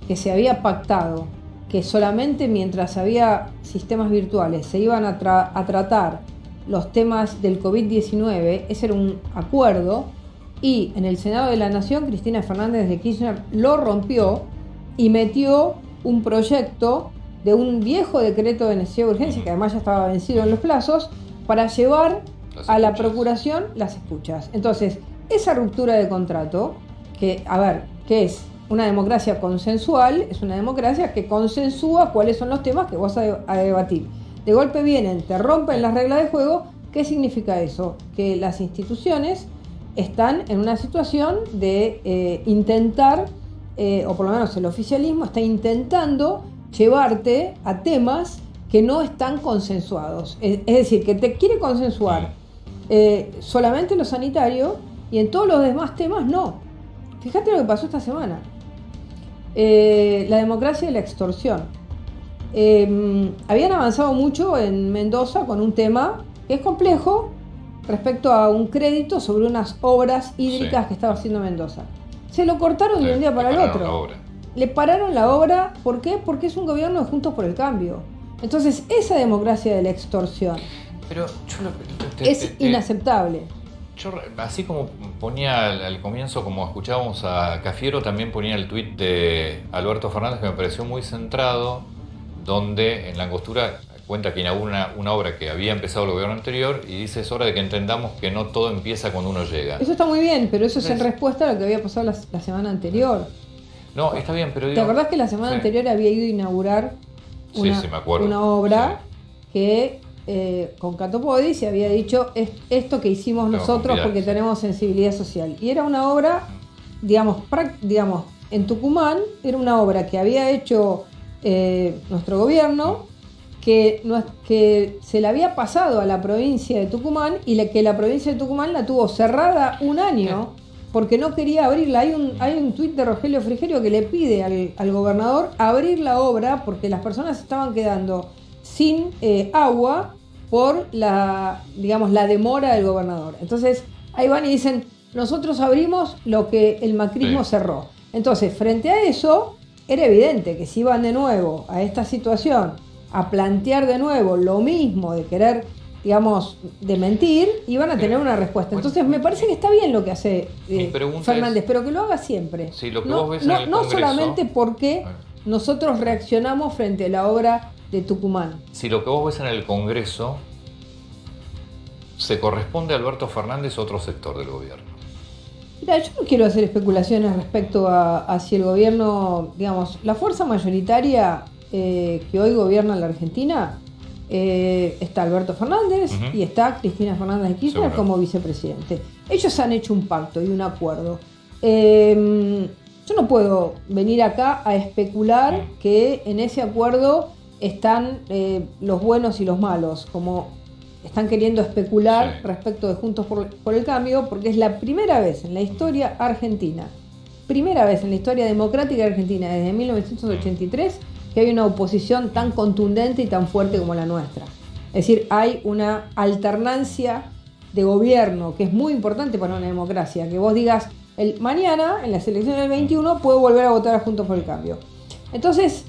que se había pactado que solamente mientras había sistemas virtuales se iban a tratar los temas del COVID-19, ese era un acuerdo, y en el Senado de la Nación Cristina Fernández de Kirchner lo rompió y metió un proyecto de un viejo decreto de necesidad de urgencia, que además ya estaba vencido en los plazos, para llevar a la Procuración las escuchas. Entonces, esa ruptura de contrato, que, a ver, ¿qué es? Una democracia consensual, es una democracia que consensúa cuáles son los temas que vas a debatir. De golpe vienen, te rompen las reglas de juego. ¿Qué significa eso? Que las instituciones están en una situación de intentar, o por lo menos el oficialismo está intentando llevarte a temas que no están consensuados. Es decir, que te quiere consensuar solamente en lo sanitario y en todos los demás temas no. Fíjate lo que pasó esta semana. La democracia y la extorsión. Habían avanzado mucho en Mendoza con un tema que es complejo respecto a un crédito sobre unas obras hídricas que estaba haciendo Mendoza. Se lo cortaron de un día para el otro. Le pararon la obra. ¿Por qué? Porque es un gobierno de Juntos por el Cambio. Entonces, esa democracia de la extorsión Pero es inaceptable. Yo, así como ponía al comienzo, como escuchábamos a Cafiero, también ponía el tuit de Alberto Fernández que me pareció muy centrado, donde en la angostura cuenta que inaugura una obra que había empezado el gobierno anterior y dice: es hora de que entendamos que no todo empieza cuando uno llega. Eso está muy bien, pero eso es en respuesta a lo que había pasado la semana anterior. No, está bien, pero ¿Te acordás que la semana anterior había ido a inaugurar una obra que con Cato Podi se había dicho esto que hicimos nosotros porque tenemos sensibilidad social? Y era una obra, digamos, en Tucumán, era una obra que había hecho nuestro gobierno, que se la había pasado a la provincia de Tucumán y que la provincia de Tucumán la tuvo cerrada un año porque no quería abrirla. Hay un tuit de Rogelio Frigerio que le pide al gobernador abrir la obra porque las personas estaban quedando sin agua por la demora del gobernador. Entonces ahí van y dicen: nosotros abrimos lo que el macrismo cerró. Entonces, frente a eso, era evidente que si iban de nuevo a esta situación a plantear de nuevo lo mismo de querer, de mentir, iban a tener una respuesta. Entonces me parece que está bien lo que hace Fernández, pero que lo haga siempre. Sí, lo que vos ves en el no Congreso, solamente porque nosotros reaccionamos frente a la obra de Tucumán. Si lo que vos ves en el Congreso se corresponde a Alberto Fernández o otro sector del gobierno. Mira, yo no quiero hacer especulaciones respecto a si el gobierno, la fuerza mayoritaria que hoy gobierna en la Argentina, está Alberto Fernández y está Cristina Fernández de Kirchner como vicepresidente. Ellos han hecho un pacto y un acuerdo. Yo no puedo venir acá a especular que en ese acuerdo están los buenos y los malos, como están queriendo especular respecto de Juntos por el Cambio, porque es la primera vez en la historia argentina, primera vez en la historia democrática argentina desde 1983, que hay una oposición tan contundente y tan fuerte como la nuestra. Es decir, hay una alternancia de gobierno que es muy importante para una democracia. Que vos digas, mañana, en las elecciones del 21, puedo volver a votar a Juntos por el Cambio. Entonces,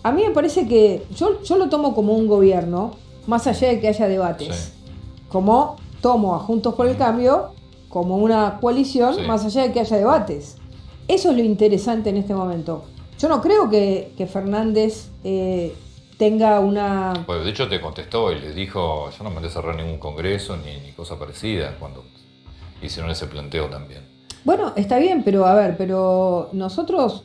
a mí me parece que yo lo tomo como un gobierno, más allá de que haya debates. Como tomo a Juntos por el Cambio como una coalición, más allá de que haya debates. Eso es lo interesante en este momento. Yo no creo que Fernández tenga una... Pues de hecho te contestó y le dijo: yo no mandé a cerrar ningún congreso ni cosa parecida cuando hicieron ese planteo también. Bueno, está bien, pero nosotros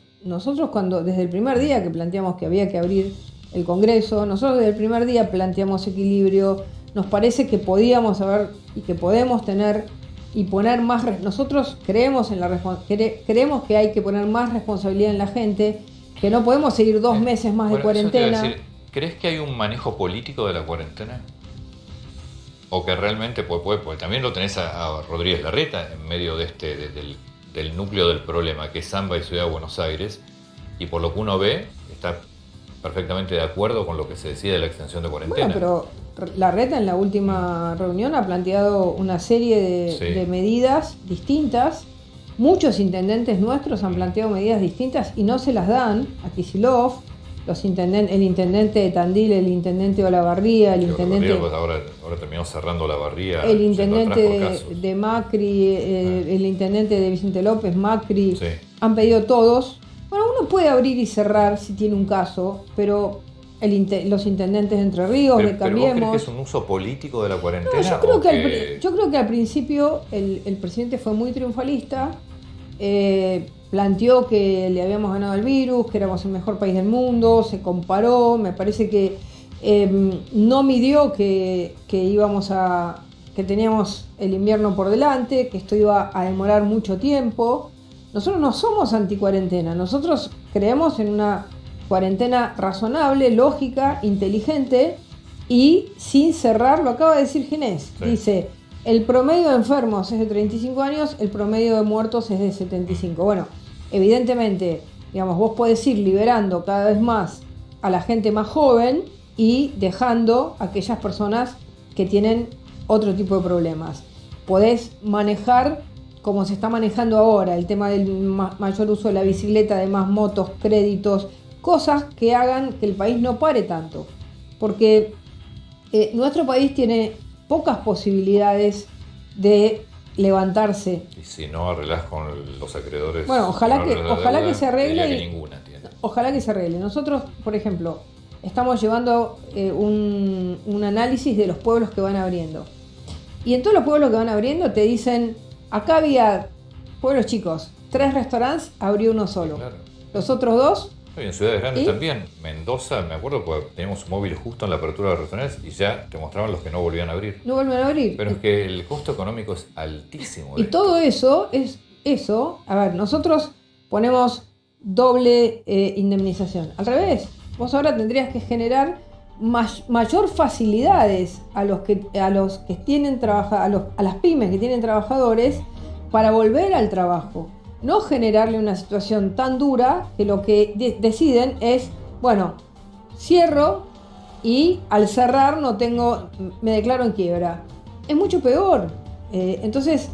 cuando desde el primer día que planteamos que había que abrir el Congreso, nosotros desde el primer día planteamos equilibrio, nos parece que podíamos haber y que podemos tener y poner más... Nosotros creemos creemos que hay que poner más responsabilidad en la gente, que no podemos seguir 2 meses más de cuarentena. ¿Crees que hay un manejo político de la cuarentena? ¿O que realmente porque también lo tenés a Rodríguez Larreta en medio de del núcleo del problema, que es Zamba y Ciudad de Buenos Aires, y por lo que uno ve, está perfectamente de acuerdo con lo que se decide de la extensión de cuarentena? Bueno, pero Larreta en la última reunión ha planteado una serie de medidas distintas. Muchos intendentes nuestros han planteado medidas distintas y no se las dan a Kicillof, el intendente de Tandil, el intendente de Olavarría, el intendente... Pues ahora terminó cerrando la barría. El intendente de Macri, el intendente de Vicente López, Macri, han pedido todos. Bueno, uno puede abrir y cerrar si tiene un caso, pero los intendentes de Entre Ríos, de ¿Pero vos Cambiemos. crees que es un uso político de la cuarentena? No, yo creo que al principio el presidente fue muy triunfalista, planteó que le habíamos ganado al virus, que éramos el mejor país del mundo, se comparó, me parece que no midió que teníamos el invierno por delante, que esto iba a demorar mucho tiempo. Nosotros no somos anticuarentena, nosotros creemos en una cuarentena razonable, lógica, inteligente y sin cerrar, lo acaba de decir Ginés. Sí. Dice, el promedio de enfermos es de 35 años, el promedio de muertos es de 75. Bueno, evidentemente, digamos, vos podés ir liberando cada vez más a la gente más joven y dejando a aquellas personas que tienen otro tipo de problemas. Podés manejar, como se está manejando ahora, el tema del mayor uso de la bicicleta, de más motos, créditos, cosas que hagan que el país no pare tanto. Porque nuestro país tiene pocas posibilidades de levantarse. Y si no arreglás con los acreedores... Bueno, ojalá que se arregle. Que ninguna tiene. Ojalá que se arregle. Nosotros, por ejemplo, estamos llevando un análisis de los pueblos que van abriendo. Y en todos los pueblos que van abriendo te dicen, acá había pueblos chicos, 3 restaurantes, abrió uno solo. Claro. Los otros 2... Y en ciudades grandes también. Mendoza, me acuerdo, porque teníamos un móvil justo en la apertura de los restaurantes y ya te mostraban los que no volvían a abrir. No vuelven a abrir. Pero es que el costo económico es altísimo. Y todo eso es eso. A ver, nosotros ponemos doble indemnización. Al revés, vos ahora tendrías que generar mayor facilidades a los que tienen a las pymes que tienen trabajadores para volver al trabajo. No generarle una situación tan dura que lo que deciden es, bueno, cierro y al cerrar me declaro en quiebra. Es mucho peor. Entonces,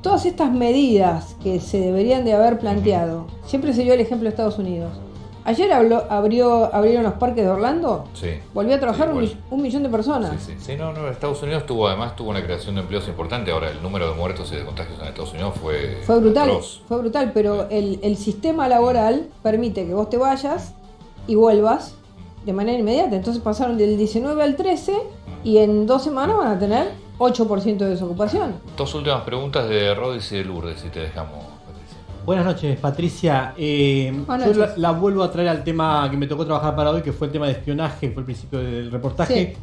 todas estas medidas que se deberían de haber planteado, siempre se dio el ejemplo de Estados Unidos. Ayer abrieron los parques de Orlando, sí. Volvió a trabajar un millón de personas. Sí, no, Estados Unidos tuvo una creación de empleos importante. Ahora el número de muertos y de contagios en Estados Unidos fue brutal, atroz. Fue brutal, pero el sistema laboral permite que vos te vayas y vuelvas de manera inmediata. Entonces pasaron del 19 al 13 y en 2 semanas van a tener 8% de desocupación. 2 últimas preguntas de Rodis y de Lourdes, si te dejamos. Buenas noches, Patricia. Yo la vuelvo a traer al tema que me tocó trabajar para hoy, que fue el tema de espionaje, que fue el principio del reportaje.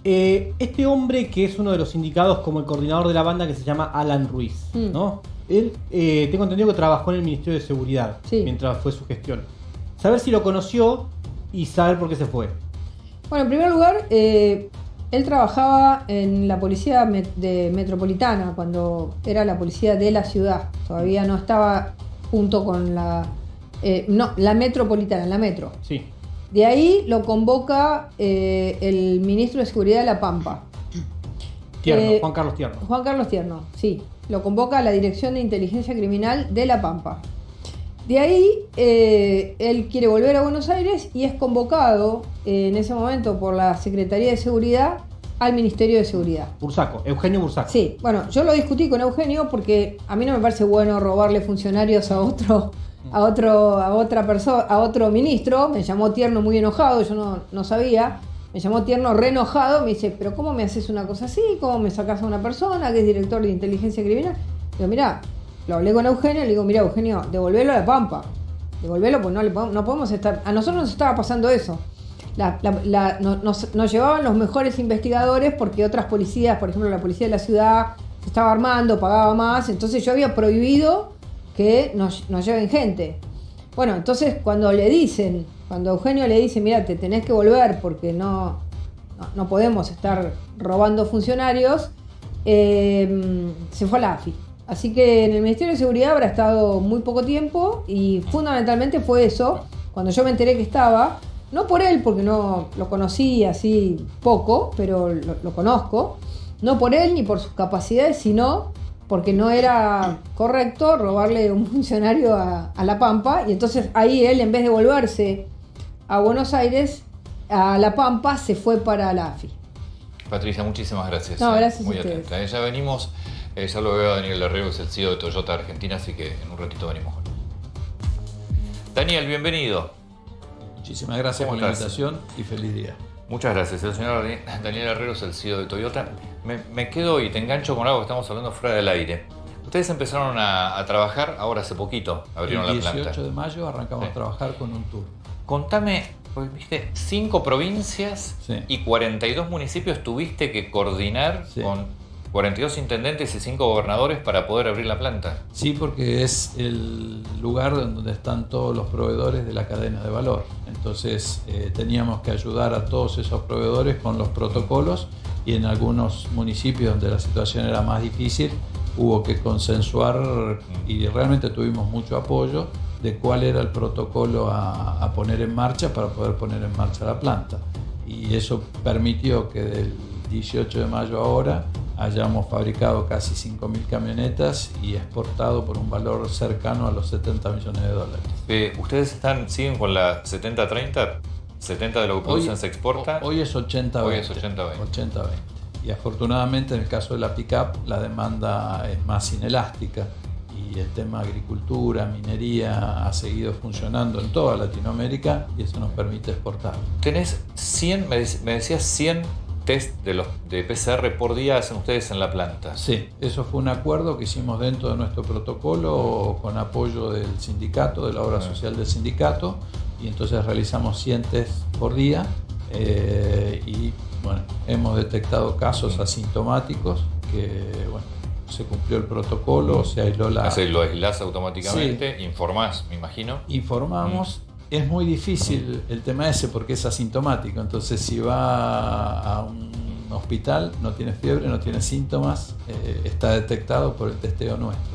Sí. Este hombre, que es uno de los indicados como el coordinador de la banda, que se llama Alan Ruiz, ¿no? Él, tengo entendido que trabajó en el Ministerio de Seguridad mientras fue su gestión. Saber si lo conoció y saber por qué se fue. Bueno, en primer lugar, él trabajaba en la policía metropolitana, cuando era la policía de la ciudad. Todavía no estaba junto con la metropolitana, la metro. Sí. De ahí lo convoca el ministro de Seguridad de La Pampa. Juan Carlos Tierno. Juan Carlos Tierno, sí. Lo convoca a la Dirección de Inteligencia Criminal de La Pampa. De ahí, él quiere volver a Buenos Aires y es convocado en ese momento por la Secretaría de Seguridad al Ministerio de Seguridad. Bursaco, Eugenio Bursaco. Sí, bueno, yo lo discutí con Eugenio porque a mí no me parece bueno robarle funcionarios a otro ministro. Me llamó Tierno muy enojado, yo no sabía. Me llamó Tierno re enojado, me dice, pero ¿cómo me haces una cosa así? ¿Cómo me sacás a una persona que es director de inteligencia criminal? Digo, mirá, lo hablé con Eugenio, le digo, mira Eugenio, devolvelo a La Pampa. Devolvelo, pues no podemos estar. A nosotros nos estaba pasando eso. Nos llevaban los mejores investigadores porque otras policías, por ejemplo la policía de la ciudad, se estaba armando, pagaba más. Entonces yo había prohibido que nos lleven gente. Bueno, entonces cuando Eugenio le dice, mira, te tenés que volver porque no podemos estar robando funcionarios, se fue a la AFI. Así que en el Ministerio de Seguridad habrá estado muy poco tiempo y fundamentalmente fue eso. Cuando yo me enteré que estaba, no por él, porque no lo conocí así poco, pero lo conozco, no por él ni por sus capacidades, sino porque no era correcto robarle un funcionario a La Pampa. Y entonces ahí él, en vez de volverse a Buenos Aires, a La Pampa, se fue para la AFI. Patricia, muchísimas gracias. No, gracias muy a ustedes. atenta. Ya venimos. Ya lo veo a Daniel Larrego, es el CEO de Toyota Argentina, así que en un ratito venimos con él. Daniel, bienvenido. Muchísimas gracias por la invitación y feliz día. Muchas gracias. El señor Daniel Herrero es el CEO de Toyota. Me quedo y te engancho con algo que estamos hablando fuera del aire. Ustedes empezaron a trabajar ahora hace poquito, abrieron la planta. El 18 de mayo arrancamos a trabajar con un tour. Contame, pues viste, 5 provincias y 42 municipios tuviste que coordinar con 42 intendentes y 5 gobernadores para poder abrir la planta. Sí, porque es el lugar donde están todos los proveedores de la cadena de valor. Entonces teníamos que ayudar a todos esos proveedores con los protocolos y en algunos municipios donde la situación era más difícil hubo que consensuar y realmente tuvimos mucho apoyo de cuál era el protocolo a poner en marcha para poder poner en marcha la planta. Y eso permitió que del 18 de mayo ahora hayamos fabricado casi 5.000 camionetas y exportado por un valor cercano a los 70 millones de dólares. ¿Ustedes siguen con la 70-30? ¿70 de lo que producen se exporta? Hoy es 80-20. Hoy es 80-20. Y afortunadamente en el caso de la pick-up la demanda es más inelástica y el tema agricultura, minería ha seguido funcionando en toda Latinoamérica y eso nos permite exportar. Tenés 100, me decías 100 test de PCR por día hacen ustedes en la planta. Sí, eso fue un acuerdo que hicimos dentro de nuestro protocolo con apoyo del sindicato, de la obra social del sindicato, y entonces realizamos 100 test por día y bueno, hemos detectado casos asintomáticos que bueno, se cumplió el protocolo, se aisló la... Lo aislás automáticamente, informás, me imagino. Informamos. Es muy difícil el tema ese porque es asintomático, entonces si va a un hospital, no tiene fiebre, no tiene síntomas, está detectado por el testeo nuestro.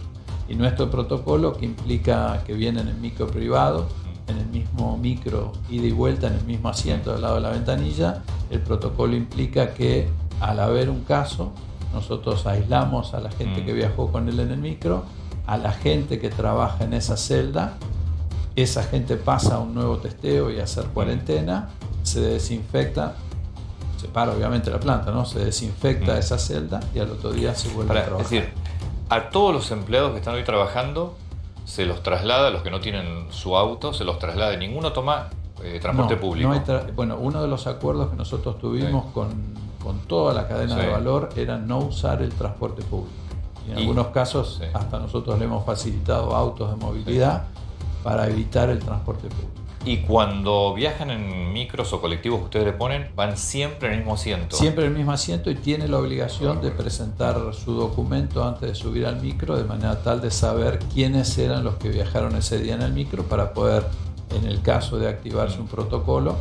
Y nuestro protocolo, que implica que vienen en micro privado, en el mismo micro ida y vuelta, en el mismo asiento al lado de la ventanilla, el protocolo implica que al haber un caso, nosotros aislamos a la gente que viajó con él en el micro, a la gente que trabaja en esa celda. Esa gente pasa a un nuevo testeo y a hacer cuarentena, se desinfecta, se para obviamente la planta, ¿no? Se desinfecta esa celda y al otro día se vuelve a trabajar. Es decir, a todos los empleados que están hoy trabajando se los traslada, los que no tienen su auto, se los traslada, ninguno toma transporte público. Bueno, uno de los acuerdos que nosotros tuvimos con toda la cadena de valor era no usar el transporte público. Y en algunos casos hasta nosotros le hemos facilitado autos de movilidad para evitar el transporte público. Y cuando viajan en micros o colectivos que ustedes le ponen, van siempre en el mismo asiento. Siempre en el mismo asiento y tiene la obligación de presentar su documento antes de subir al micro, de manera tal de saber quiénes eran los que viajaron ese día en el micro para poder, en el caso de activarse un protocolo,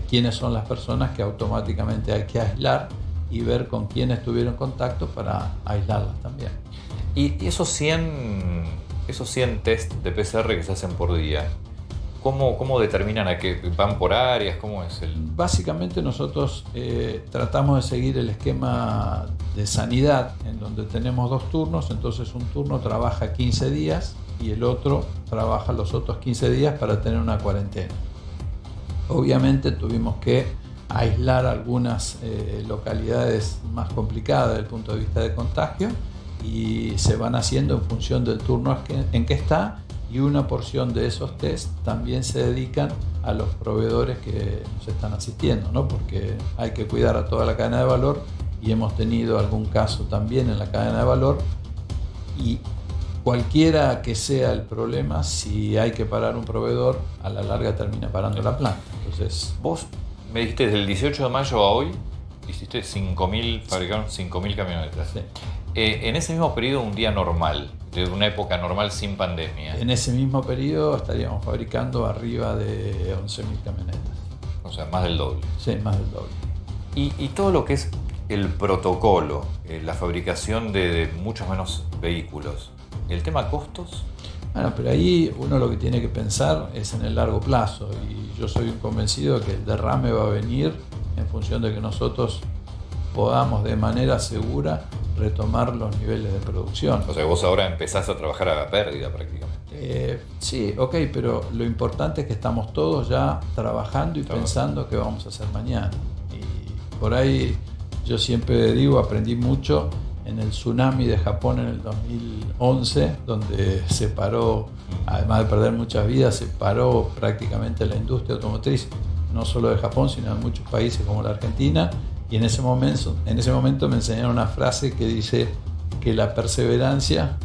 quiénes son las personas que automáticamente hay que aislar y ver con quiénes tuvieron contacto para aislarlas también. Y esos 100 test de PCR que se hacen por día, ¿cómo determinan a qué van por áreas? ¿Cómo es el...? Básicamente nosotros tratamos de seguir el esquema de sanidad en donde tenemos 2 turnos, entonces un turno trabaja 15 días y el otro trabaja los otros 15 días para tener una cuarentena. Obviamente tuvimos que aislar algunas localidades más complicadas desde el punto de vista de contagio y se van haciendo en función del turno en que está, y una porción de esos test también se dedican a los proveedores que nos están asistiendo, ¿no? Porque hay que cuidar a toda la cadena de valor y hemos tenido algún caso también en la cadena de valor, y cualquiera que sea el problema, si hay que parar un proveedor, a la larga termina parando la planta. Entonces, vos me dijiste desde el 18 de mayo a hoy hiciste 5.000, fabricaron 5.000 camionetas. Sí. En ese mismo periodo, un día normal, de una época normal sin pandemia. En ese mismo periodo estaríamos fabricando arriba de 11.000 camionetas. O sea, más del doble. Sí, más del doble. Y todo lo que es el protocolo, la fabricación de muchos menos vehículos, ¿el tema costos? Bueno, pero ahí uno lo que tiene que pensar es en el largo plazo, y yo soy un convencido de que el derrame va a venir en función de que nosotros podamos de manera segura retomar los niveles de producción. O sea, vos ahora empezás a trabajar a la pérdida prácticamente. Sí, ok, pero lo importante es que estamos todos ya trabajando y pensando qué vamos a hacer mañana. Y por ahí yo siempre digo, aprendí mucho en el tsunami de Japón en el 2011, donde se paró, además de perder muchas vidas, se paró prácticamente la industria automotriz, no solo de Japón, sino de muchos países como la Argentina. Y en ese momento me enseñaron una frase que dice que la perseverancia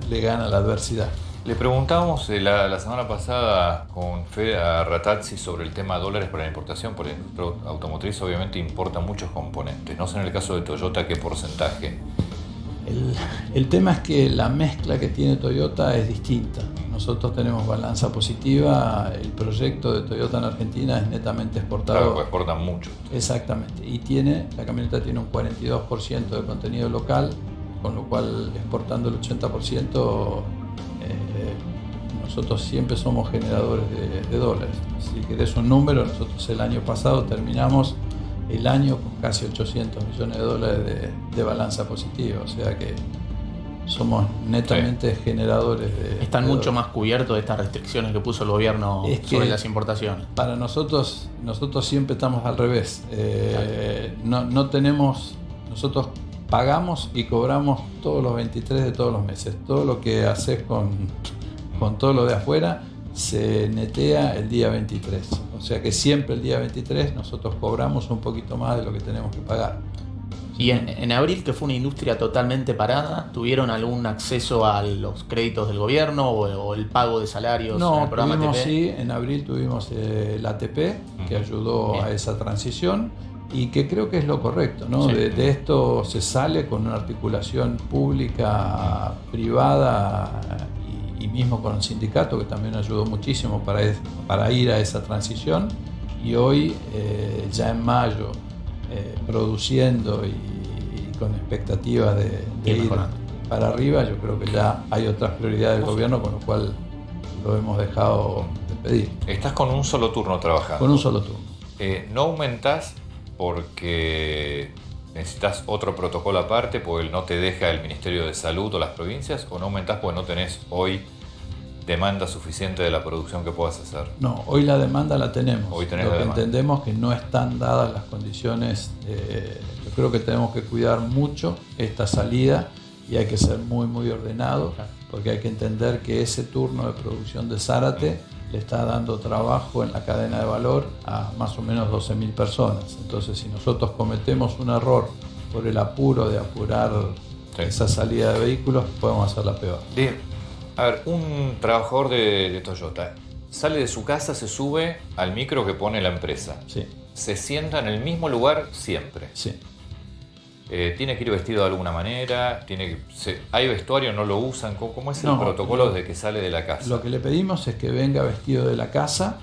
le gana a la adversidad. Le preguntamos la semana pasada con Fede a Ratazzi sobre el tema de dólares para la importación, porque la industria automotriz obviamente importa muchos componentes. No sé en el caso de Toyota qué porcentaje. El tema es que la mezcla que tiene Toyota es distinta. Nosotros tenemos balanza positiva, el proyecto de Toyota en Argentina es netamente exportado. Claro, exportan mucho. Exactamente, y la camioneta tiene un 42% de contenido local, con lo cual exportando el 80%, nosotros siempre somos generadores de dólares. Si querés un número, nosotros el año pasado terminamos el año con casi 800 millones de dólares de balanza positiva, o sea que somos netamente generadores de... Están mucho más cubiertos de estas restricciones que puso el gobierno sobre las importaciones. Para nosotros siempre estamos al revés. Nosotros pagamos y cobramos todos los 23 de todos los meses. Todo lo que haces con todo lo de afuera se netea el día 23. O sea que siempre el día 23 nosotros cobramos un poquito más de lo que tenemos que pagar. Y en abril, que fue una industria totalmente parada, ¿tuvieron algún acceso a los créditos del gobierno o el pago de salarios en el programa ATP? Sí, en abril tuvimos el ATP, que ayudó a esa transición y que creo que es lo correcto, ¿no? Sí. De esto se sale con una articulación pública, privada y mismo con el sindicato, que también ayudó muchísimo para ir a esa transición. Y hoy, ya en mayo, produciendo y con expectativas de ir para arriba, yo creo que ya hay otras prioridades del gobierno, con lo cual lo hemos dejado de pedir. Estás con un solo turno trabajando. Con un solo turno. ¿No aumentás porque necesitas otro protocolo aparte, porque no te deja el Ministerio de Salud o las provincias, o no aumentás porque no tenés hoy demanda suficiente de la producción que puedas hacer? No, hoy la demanda la tenemos. Hoy tenés lo la que demanda. entendemos que no están dadas las condiciones. Yo creo que tenemos que cuidar mucho esta salida y hay que ser muy, muy ordenado, porque hay que entender que ese turno de producción de Zárate le está dando trabajo en la cadena de valor a más o menos 12.000 personas. Entonces, si nosotros cometemos un error por el apuro de apurar esa salida de vehículos, podemos hacerla peor. Bien. A ver, un trabajador de Toyota sale de su casa, se sube al micro que pone la empresa. Sí. Se sienta en el mismo lugar siempre. Sí. ¿Tiene que ir vestido de alguna manera? ¿Hay vestuario? ¿No lo usan? ¿Cómo es el protocolo desde que sale de la casa? Lo que le pedimos es que venga vestido de la casa.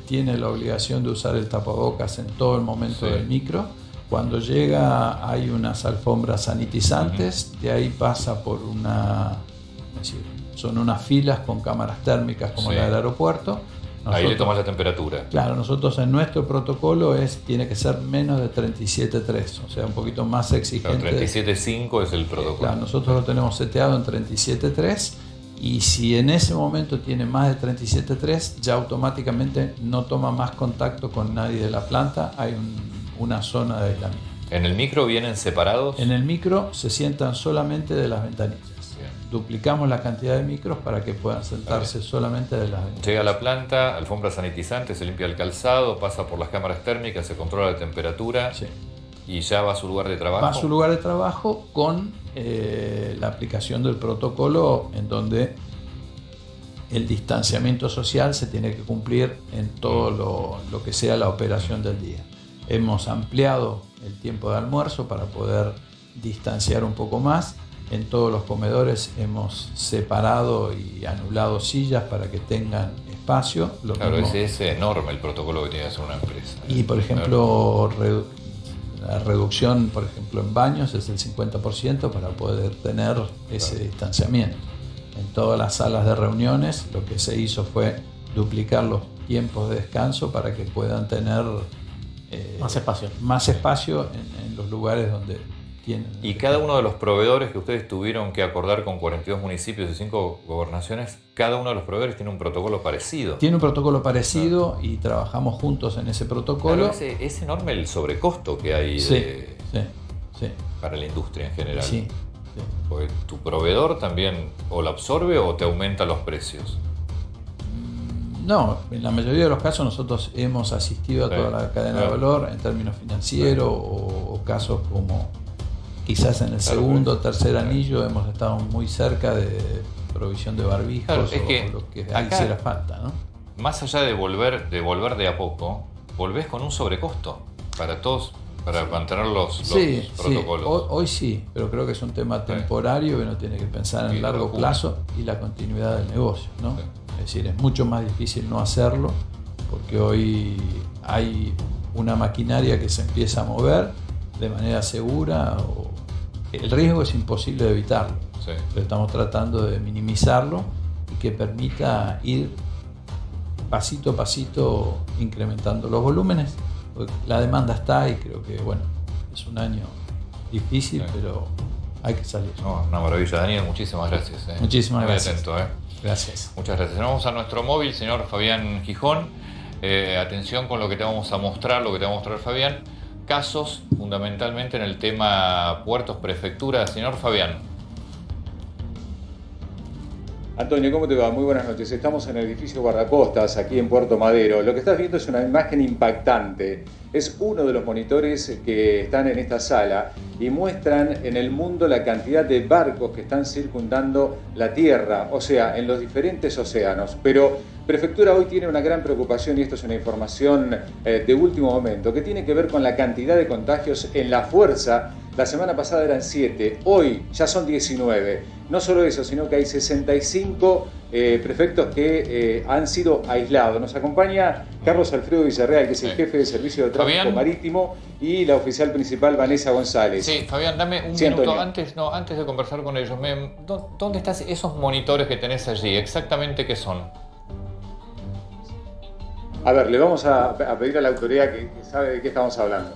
Tiene la obligación de usar el tapabocas en todo el momento del micro. Cuando llega hay unas alfombras sanitizantes. De ahí pasa por son unas filas con cámaras térmicas como la del aeropuerto. Ahí le tomas la temperatura. Claro, nosotros en nuestro protocolo tiene que ser menos de 37.3, o sea, un poquito más exigente. Claro, 37.5 es el protocolo. Claro, nosotros lo tenemos seteado en 37.3 y si en ese momento tiene más de 37.3, ya automáticamente no toma más contacto con nadie de la planta, hay una zona de aislamiento. ¿En el micro vienen separados? En el micro se sientan solamente de las ventanillas. Duplicamos la cantidad de micros para que puedan sentarse solamente de las ventanillas. Llega a la planta, alfombra sanitizante, se limpia el calzado, pasa por las cámaras térmicas, se controla la temperatura y ya va a su lugar de trabajo. Va a su lugar de trabajo con la aplicación del protocolo en donde el distanciamiento social se tiene que cumplir en todo lo que sea la operación del día. Hemos ampliado el tiempo de almuerzo para poder distanciar un poco más. En todos los comedores hemos separado y anulado sillas para que tengan espacio. Claro, es enorme el protocolo que tiene que hacer una empresa. Y por ejemplo, la reducción, por ejemplo, en baños es el 50% para poder tener ese distanciamiento. En todas las salas de reuniones lo que se hizo fue duplicar los tiempos de descanso para que puedan tener más espacio en los lugares donde tienen. Y cada uno de los proveedores que ustedes tuvieron que acordar con 42 municipios y 5 gobernaciones, cada uno de los proveedores tiene un protocolo parecido. Tiene un protocolo parecido y trabajamos juntos en ese protocolo. Claro, es enorme el sobrecosto que hay. Sí, para la industria en general. Sí. Porque tu proveedor también o lo absorbe o te aumenta los precios. No, en la mayoría de los casos nosotros hemos asistido a toda la cadena de valor en términos financieros o casos como quizás en el segundo o tercer anillo hemos estado muy cerca de provisión de barbijos o lo que ahí hiciera falta, ¿no? Más allá de volver de a poco, volvés con un sobrecosto para todos, para mantener los protocolos. Hoy sí, pero creo que es un tema temporario que uno tiene que pensar en largo plazo y la continuidad del negocio, ¿no? Es decir, es mucho más difícil no hacerlo porque hoy hay una maquinaria que se empieza a mover de manera segura. El riesgo es imposible de evitarlo, pero estamos tratando de minimizarlo y que permita ir pasito a pasito incrementando los volúmenes. La demanda está y creo que es un año difícil, pero hay que salir. No, una maravilla, Daniel, muchísimas gracias. Muchísimas muy gracias. Atento, Gracias. Muchas gracias. Vamos a nuestro móvil, señor Fabián Gijón. Atención con lo que te vamos a mostrar, Fabián. Casos fundamentalmente en el tema puertos, prefecturas. Señor Fabián. Antonio, ¿cómo te va? Muy buenas noches. Estamos en el edificio Guardacostas, aquí en Puerto Madero. Lo que estás viendo es una imagen impactante. Es uno de los monitores que están en esta sala y muestran en el mundo la cantidad de barcos que están circundando la Tierra, o sea, en los diferentes océanos. Pero Prefectura hoy tiene una gran preocupación, y esto es una información de último momento, que tiene que ver con la cantidad de contagios en la fuerza. La semana pasada eran 7, hoy ya son 19. No solo eso, sino que hay 65 prefectos que han sido aislados. Nos acompaña Carlos Alfredo Villarreal, que es el jefe de Servicio de Tráfico Marítimo, y la oficial principal Vanessa González. Sí, Fabián, dame un minuto antes de conversar con ellos. ¿Dónde están esos monitores que tenés allí? ¿Exactamente qué son? A ver, le vamos a pedir a la autoridad que sabe de qué estamos hablando.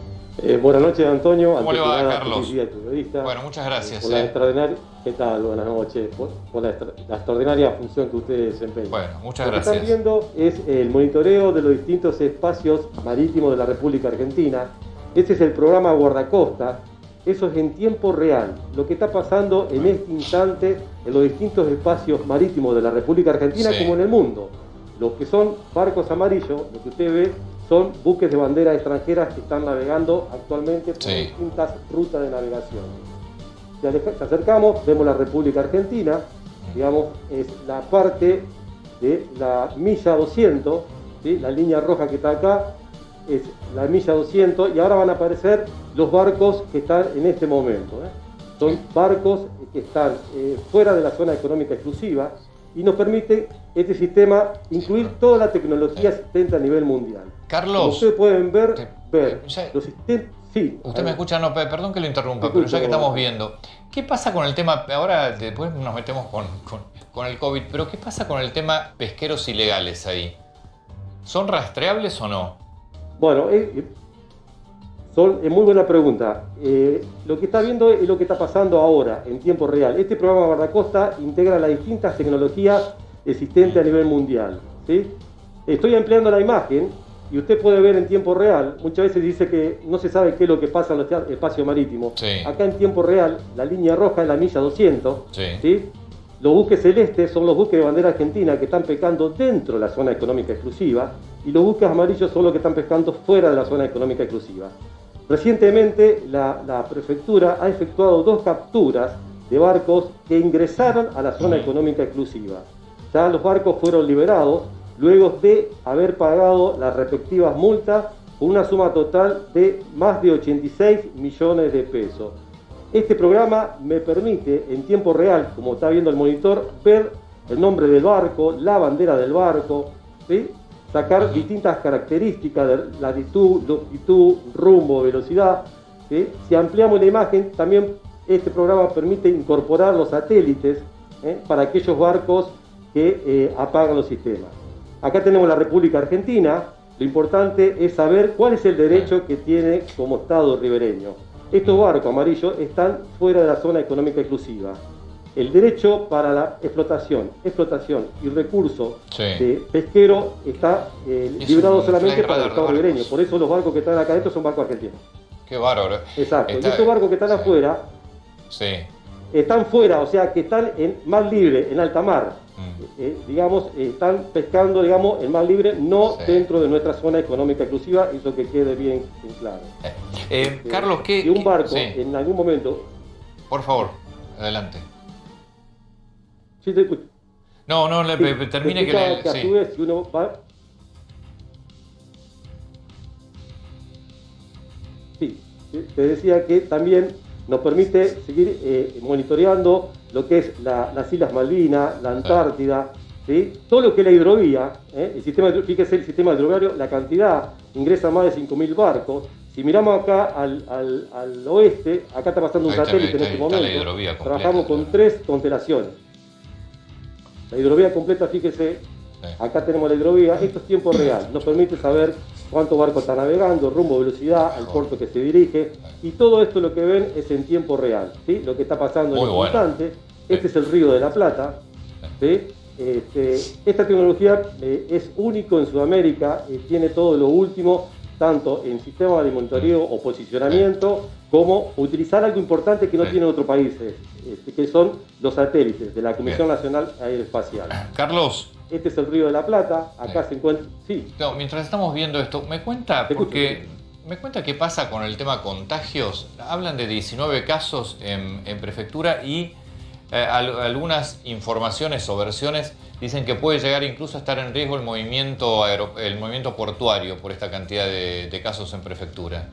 Buenas noches, Antonio. ¿Cómo le va, Carlos? Periodista. Bueno, muchas gracias. Por la extraordinaria, ¿qué tal? Buenas noches. Por la extraordinaria función que usted desempeña. Bueno, muchas gracias. gracias. Lo que están viendo es el monitoreo de los distintos espacios marítimos de la República Argentina. Este es el programa Guardacosta. Eso es en tiempo real. Lo que está pasando en este instante en los distintos espacios marítimos de la República Argentina como en el mundo. Los que son barcos amarillos, lo que usted ve, son buques de banderas extranjeras que están navegando actualmente por distintas rutas de navegación. Si acercamos, vemos la República Argentina, digamos, es la parte de la milla 200, ¿sí? La línea roja que está acá es la milla 200, y ahora van a aparecer los barcos que están en este momento. Son barcos que están fuera de la zona económica exclusiva, y nos permite este sistema incluir toda la tecnología existente a nivel mundial. Carlos, como ustedes pueden ver los sistemas. Sí, usted me escucha, no, perdón que lo interrumpa, pero ya que estamos viendo, ¿qué pasa con el tema? Ahora después nos metemos con el COVID, pero ¿qué pasa con el tema pesqueros ilegales ahí? ¿Son rastreables o no? Bueno, es muy buena pregunta. Lo que está viendo es lo que está pasando ahora, en tiempo real. Este programa Guardacosta integra las distintas tecnologías existentes a nivel mundial, ¿sí? Estoy empleando la imagen y usted puede ver en tiempo real. Muchas veces dice que no se sabe qué es lo que pasa en los espacios marítimos. Acá en tiempo real, la línea roja es la milla 200, ¿sí? Los buques celestes son los buques de bandera argentina que están pescando dentro de la zona económica exclusiva, y los buques amarillos son los que están pescando fuera de la zona económica exclusiva. Recientemente la prefectura ha efectuado 2 capturas de barcos que ingresaron a la zona económica exclusiva. Ya los barcos fueron liberados luego de haber pagado las respectivas multas por una suma total de más de 86 millones de pesos. Este programa me permite en tiempo real, como está viendo el monitor, ver el nombre del barco, la bandera del barco, ¿sí? Sacar distintas características de latitud, longitud, rumbo, velocidad, ¿sí? Si ampliamos la imagen, también este programa permite incorporar los satélites para aquellos barcos que apagan los sistemas. Acá tenemos la República Argentina. Lo importante es saber cuál es el derecho que tiene como Estado ribereño. Estos barcos amarillos están fuera de la zona económica exclusiva. El derecho para la explotación y recurso de pesquero está librado solamente para el Estado ribereño. Por eso los barcos que están acá adentro son barcos argentinos. Qué bárbaro. Exacto. Y estos barcos que están afuera, están fuera, o sea, que están en mar libre, en alta mar. Digamos, están pescando, digamos, en mar libre, no dentro de nuestra zona económica exclusiva, eso que quede bien claro. Carlos, ¿qué? Si un barco en algún momento... Por favor, adelante. Sí, te escucho. No, termine que a su vez, si uno va... Sí, te decía que también nos permite seguir monitoreando lo que es las Islas Malvinas, la Antártida, ¿sí? Todo lo que es la hidrovía, el sistema, fíjese el sistema hidroviario, la cantidad, ingresa más de 5.000 barcos. Si miramos acá al oeste, acá está pasando un satélite en este momento, trabajamos con 3 constelaciones. La hidrovía completa, fíjese, acá tenemos la hidrovía, esto es tiempo real, nos permite saber cuántos barcos están navegando, rumbo, velocidad, al puerto que se dirige, y todo esto lo que ven es en tiempo real, ¿sí? Lo que está pasando en este instante. Este es el Río de la Plata, ¿sí? Esta tecnología es único en Sudamérica, tiene todo lo último, tanto en sistemas de monitoreo o posicionamiento, como utilizar algo importante que no tienen otros países, que son los satélites de la Comisión Nacional Aeroespacial. Carlos. Este es el Río de la Plata, acá se encuentra... Sí. No, mientras estamos viendo esto, me cuenta qué pasa con el tema contagios. Hablan de 19 casos en prefectura y algunas informaciones o versiones dicen que puede llegar incluso a estar en riesgo el movimiento portuario por esta cantidad de casos en prefectura.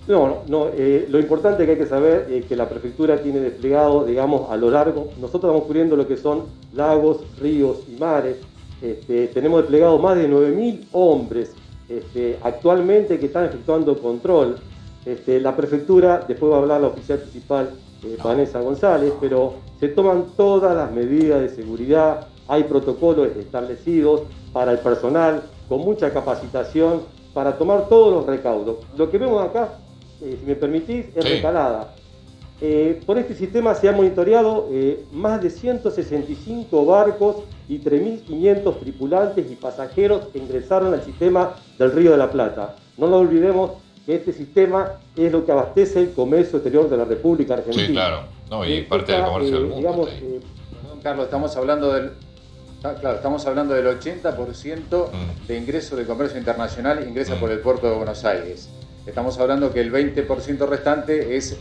No, lo importante que hay que saber es que la prefectura tiene desplegado, digamos, a lo largo, nosotros estamos cubriendo lo que son lagos, ríos y mares, tenemos desplegado más de 9.000 hombres actualmente que están efectuando control. La prefectura, después va a hablar la oficial principal, Vanessa González, pero se toman todas las medidas de seguridad, hay protocolos establecidos para el personal, con mucha capacitación, para tomar todos los recaudos. Lo que vemos acá, si me permitís, es recalada. Por este sistema se han monitoreado más de 165 barcos y 3.500 tripulantes y pasajeros que ingresaron al sistema del Río de la Plata. No nos olvidemos que este sistema es lo que abastece el comercio exterior de la República Argentina. Sí, claro. No, y parte del comercio del mundo. Digamos, Carlos, estamos hablando del 80% de ingreso de comercio internacional ingresa por el puerto de Buenos Aires. Estamos hablando que el 20% restante es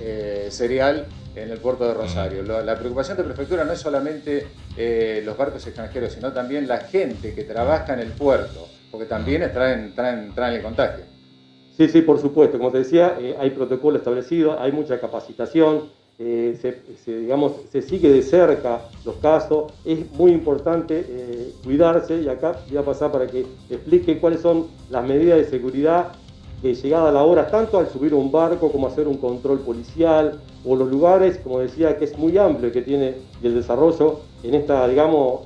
cereal en el puerto de Rosario. La preocupación de prefectura no es solamente los barcos extranjeros, sino también la gente que trabaja en el puerto, porque también traen el contagio. Sí, por supuesto. Como te decía, hay protocolo establecido, hay mucha capacitación, se sigue de cerca los casos. Es muy importante cuidarse, y acá voy a pasar para que explique cuáles son las medidas de seguridad que llegada la hora, tanto al subir un barco como hacer un control policial, o los lugares, como decía, que es muy amplio que tiene el desarrollo en esta, digamos,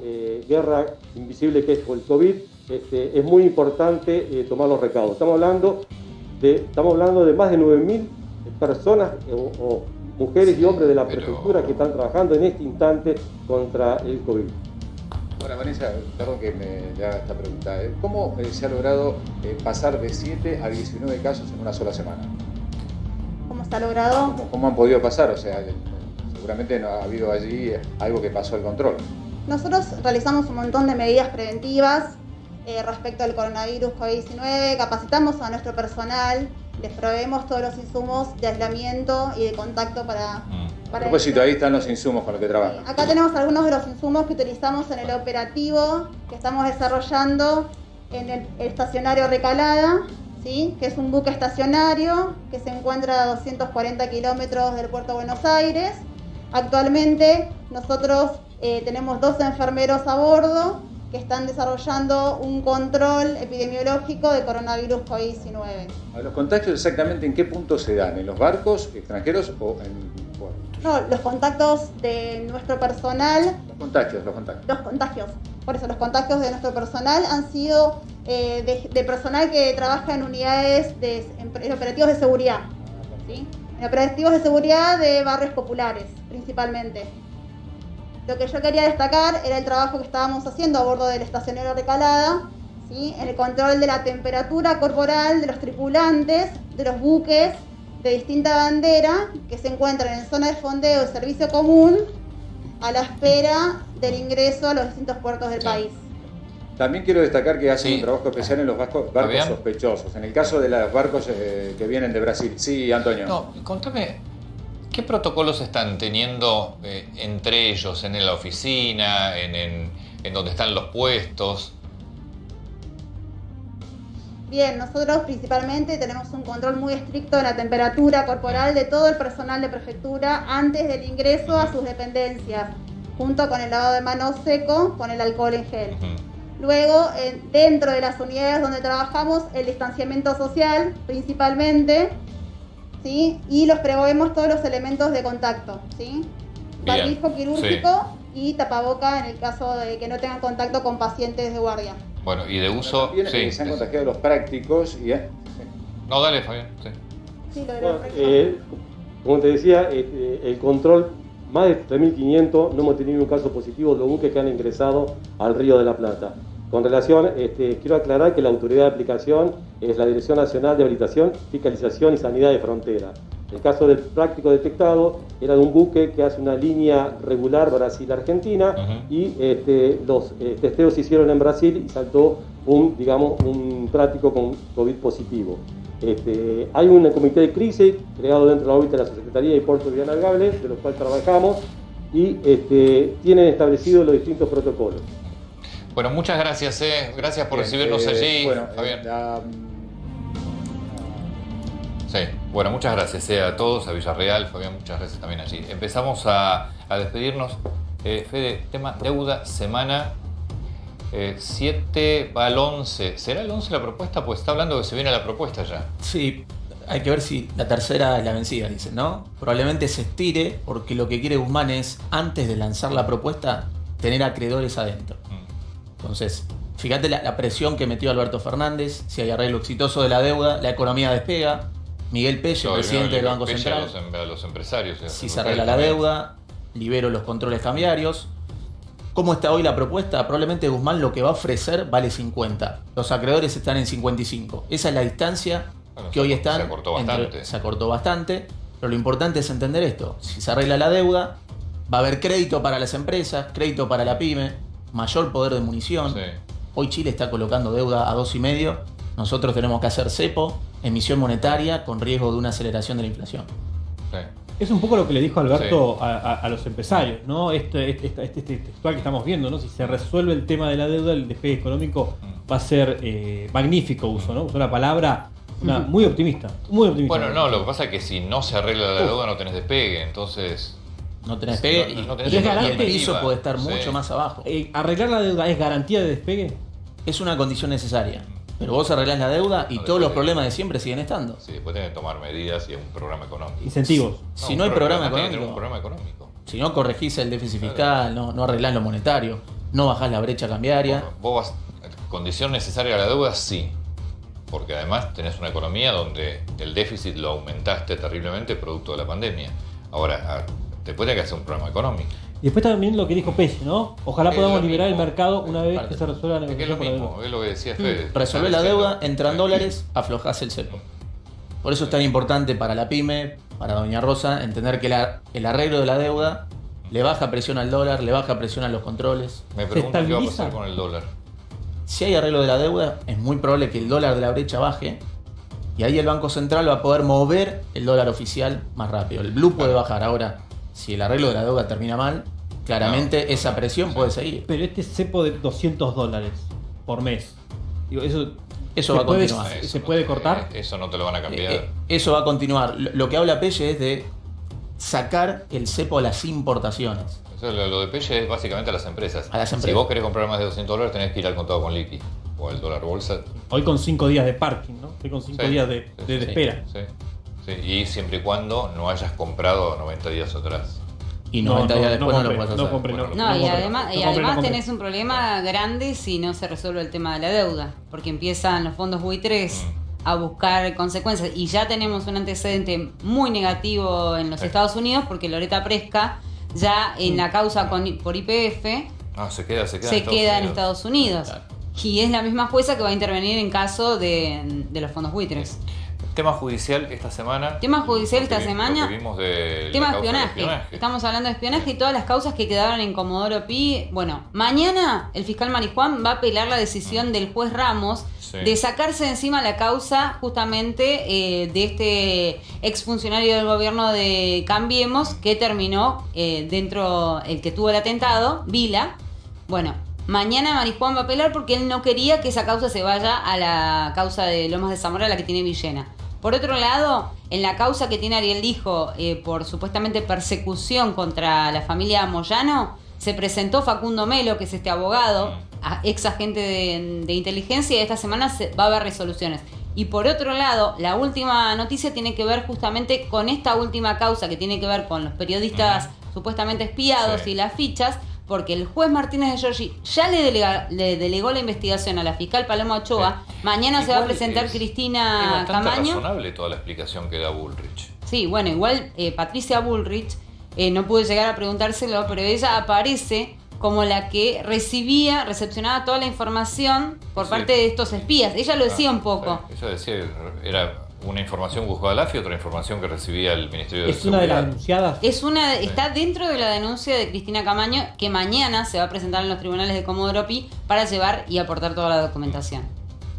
guerra invisible que es el COVID. Es muy importante tomar los recaudos. Estamos hablando de más de 9.000 personas o mujeres y hombres de la prefectura que están trabajando en este instante contra el COVID. Ahora, Vanessa, perdón que me haga esta pregunta. ¿Cómo se ha logrado pasar de 7 a 19 casos en una sola semana? ¿Cómo se ha logrado? ¿Cómo han podido pasar? O sea, seguramente no ha habido allí algo que pasó el control. Nosotros realizamos un montón de medidas preventivas respecto al coronavirus COVID-19, capacitamos a nuestro personal, les proveemos todos los insumos de aislamiento y de contacto para A propósito, ahí están los insumos con los que trabajan. Acá tenemos algunos de los insumos que utilizamos en el operativo que estamos desarrollando en el estacionario Recalada, ¿sí? Que es un buque estacionario que se encuentra a 240 kilómetros del puerto de Buenos Aires. Actualmente nosotros tenemos 12 enfermeros a bordo que están desarrollando un control epidemiológico de coronavirus COVID-19. ¿Los contagios exactamente en qué punto se dan? ¿En los barcos extranjeros o en puertos? No, los contactos de nuestro personal... Los contagios. Los contagios. Por eso, los contagios de nuestro personal han sido de personal que trabaja en unidades en operativos de seguridad. ¿Sí? En operativos de seguridad de barrios populares, principalmente. Lo que yo quería destacar era el trabajo que estábamos haciendo a bordo del estacionario Recalada, ¿sí? En el control de la temperatura corporal de los tripulantes de los buques de distinta bandera que se encuentran en zona de fondeo y servicio común a la espera del ingreso a los distintos puertos del país. También quiero destacar que hacen un trabajo especial en los barcos sospechosos. En el caso de los barcos que vienen de Brasil. Sí, Antonio. No, contame, ¿qué protocolos están teniendo entre ellos, en la oficina, en donde están los puestos? Bien, nosotros principalmente tenemos un control muy estricto de la temperatura corporal de todo el personal de prefectura antes del ingreso a sus dependencias, junto con el lavado de manos seco con el alcohol en gel. Luego, dentro de las unidades donde trabajamos, el distanciamiento social principalmente, ¿sí? Y los premovemos todos los elementos de contacto, ¿sí? Barbijo quirúrgico y tapaboca en el caso de que no tengan contacto con pacientes de guardia. Bueno, y de uso... También se han contagiado los prácticos y... No, dale, Fabián. Sí. Como te decía, el control, más de 3.500, no hemos tenido un caso positivo de los buques que han ingresado al Río de la Plata. Con relación, quiero aclarar que la autoridad de aplicación es la Dirección Nacional de Habilitación, Fiscalización y Sanidad de Frontera. El caso del práctico detectado era de un buque que hace una línea regular Brasil-Argentina y los testeos se hicieron en Brasil y saltó un práctico con COVID positivo. Hay un comité de crisis creado dentro de la órbita de la Secretaría de Puertos Vía Navegables, de los cuales trabajamos, y tienen establecidos los distintos protocolos. Bueno, muchas gracias, gracias por recibirnos allí, Fabián. Sí, bueno, muchas gracias a todos, a Villarreal, Fabián, muchas gracias también allí. Empezamos a despedirnos. Fede, tema deuda, semana 7 va al 11. ¿Será el 11 la propuesta? Pues está hablando que se viene la propuesta ya. Sí, hay que ver si la tercera es la vencida, dicen, ¿no? Probablemente se estire porque lo que quiere Guzmán es, antes de lanzar la propuesta, tener acreedores adentro. Entonces, fíjate la presión que metió Alberto Fernández, si hay arreglo exitoso de la deuda, la economía despega. Miguel Pelle, presidente del Banco Central, a los empresarios. Si se arregla la deuda, libero los controles cambiarios. ¿Cómo está hoy la propuesta? Probablemente Guzmán lo que va a ofrecer vale 50. Los acreedores están en 55. Esa es la distancia que hoy están. Se acortó bastante. Se acortó bastante, pero lo importante es entender esto. Si se arregla la deuda, va a haber crédito para las empresas, crédito para la pyme, mayor poder de munición. Hoy Chile está colocando deuda a 2,5. Nosotros tenemos que hacer cepo, emisión monetaria, con riesgo de una aceleración de la inflación. Es un poco lo que le dijo Alberto a los empresarios, ¿no? Este textual que estamos viendo, ¿no? Si se resuelve el tema de la deuda, el despegue económico va a ser magnífico, ¿no? Usó la palabra muy optimista, muy optimista. Bueno, no, lo que pasa es que si no se arregla la deuda no tenés despegue, entonces... No tenés despegue y el piso puede estar mucho más abajo. ¿Arreglar la deuda es garantía de despegue? Es una condición necesaria. Pero vos arreglás la deuda y todos los problemas de siempre siguen estando. Sí, después tenés que tomar medidas y un programa económico. Incentivos. Si no hay programa económico. Un programa económico. Si no corregís el déficit fiscal, no arreglás lo monetario, no bajás la brecha cambiaria. Vos condición necesaria a la deuda, sí. Porque además tenés una economía donde el déficit lo aumentaste terriblemente producto de la pandemia. Ahora, después tenés que hacer un programa económico. Y después también lo que dijo Pelle, ¿no? Ojalá podamos liberar el mercado una vez que se resuelva la negociación. Es lo mismo, es lo que decía Fede. Resolver la deuda, entran dólares, aflojás el cepo. Por eso es tan importante para la pyme, para Doña Rosa, entender que el arreglo de la deuda le baja presión al dólar, le baja presión a los controles. Me pregunto qué va a pasar con el dólar. Si hay arreglo de la deuda, es muy probable que el dólar de la brecha baje y ahí el Banco Central va a poder mover el dólar oficial más rápido. El blue puede bajar. Ahora, si el arreglo de la deuda termina mal, claramente esa presión puede seguir. Pero este cepo de $200 por mes, digo, eso va a continuar. ¿Se puede cortar? Eso no te lo van a cambiar. Eso va a continuar. Lo que habla Pelle es de sacar el cepo a las importaciones. Lo de Pelle es básicamente a las empresas. A las empresas. Si vos querés comprar más de $200 tenés que ir al contado con liqui o al dólar bolsa. Hoy con 5 días de parking, ¿no? Hoy con 5 días de espera. Sí, y siempre y cuando no hayas comprado 90 días atrás. Y 90 días después no lo puedes hacer. Y además tenés un problema grande si no se resuelve el tema de la deuda, porque empiezan los fondos buitres a buscar consecuencias y ya tenemos un antecedente muy negativo en los Estados Unidos porque Loretta Presca ya en la causa por YPF se queda en Estados Unidos. Y es la misma jueza que va a intervenir en caso de los fondos buitres. Tema judicial esta semana. Tema judicial esta semana. Lo que vimos de Tema la causa espionaje. del espionaje. Estamos hablando de espionaje y todas las causas que quedaron en Comodoro Pi. Bueno, mañana el fiscal Marijuán va a apelar la decisión del juez Ramos de sacarse de encima la causa justamente de este exfuncionario del gobierno de Cambiemos que terminó dentro, el que tuvo el atentado, Vila. Bueno, mañana Marijuán va a apelar porque él no quería que esa causa se vaya a la causa de Lomas de Zamora, la que tiene Villena. Por otro lado, en la causa que tiene Ariel Lijo por supuestamente persecución contra la familia Moyano, se presentó Facundo Melo, que es este abogado, ex agente de inteligencia, y esta semana va a haber resoluciones. Y por otro lado, la última noticia tiene que ver justamente con esta última causa que tiene que ver con los periodistas supuestamente espiados y las fichas, porque el juez Martínez de Giorgi ya le delegó la investigación a la fiscal Paloma Ochoa. Mañana se va a presentar Cristina Es bastante Camaño. razonable toda la explicación que da Bullrich. Sí, bueno, igual Patricia Bullrich, no pude llegar a preguntárselo, pero ella aparece como la que recepcionaba toda la información por parte de estos espías. Ella lo decía un poco. Ella decía, era una información que buscaba la y otra información que recibía el Ministerio de ¿Es una de Seguridad. las denunciadas? Está dentro de la denuncia de Cristina Camaño, que mañana se va a presentar en los tribunales de Comodoro Pi para llevar y aportar toda la documentación.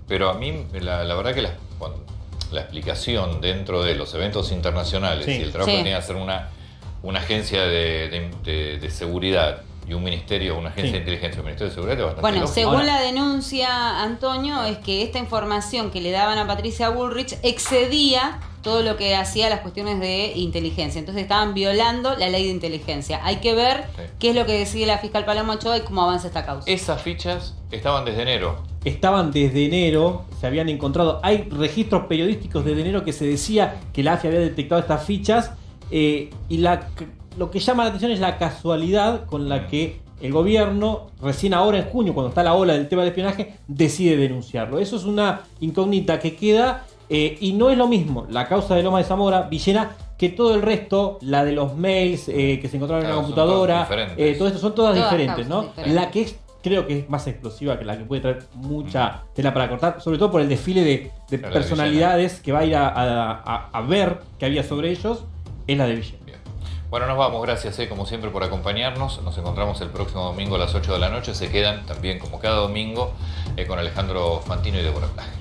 Pero a mí, la verdad que la explicación dentro de los eventos internacionales y el trabajo que tiene que hacer una agencia de seguridad y un ministerio, una agencia de inteligencia, un ministerio de seguridad es bastante Bueno, lógico. según la denuncia, Antonio, es que esta información que le daban a Patricia Bullrich excedía todo lo que hacía las cuestiones de inteligencia. Entonces estaban violando la ley de inteligencia. Hay que ver qué es lo que decide la fiscal Paloma Ochoa y cómo avanza esta causa. Esas fichas estaban desde enero. Estaban desde enero, se habían encontrado, hay registros periodísticos desde enero que se decía que la AFI había detectado estas fichas y lo que llama la atención es la casualidad con la que el gobierno, recién ahora en junio, cuando está la ola del tema del espionaje, decide denunciarlo. Eso es una incógnita que queda y no es lo mismo la causa de Lomas de Zamora, Villena, que todo el resto, la de los mails que se encontraron en la computadora, todo esto son todas diferentes, ¿no? Diferentes. La que creo que es más explosiva, que la que puede traer mucha tela para cortar, sobre todo por el desfile de personalidades que va a ir a ver que había sobre ellos, es la de Villena. Bueno, nos vamos, gracias como siempre por acompañarnos. Nos encontramos el próximo domingo a las 8 de la noche. Se quedan también como cada domingo con Alejandro Fantino y Débora Plage.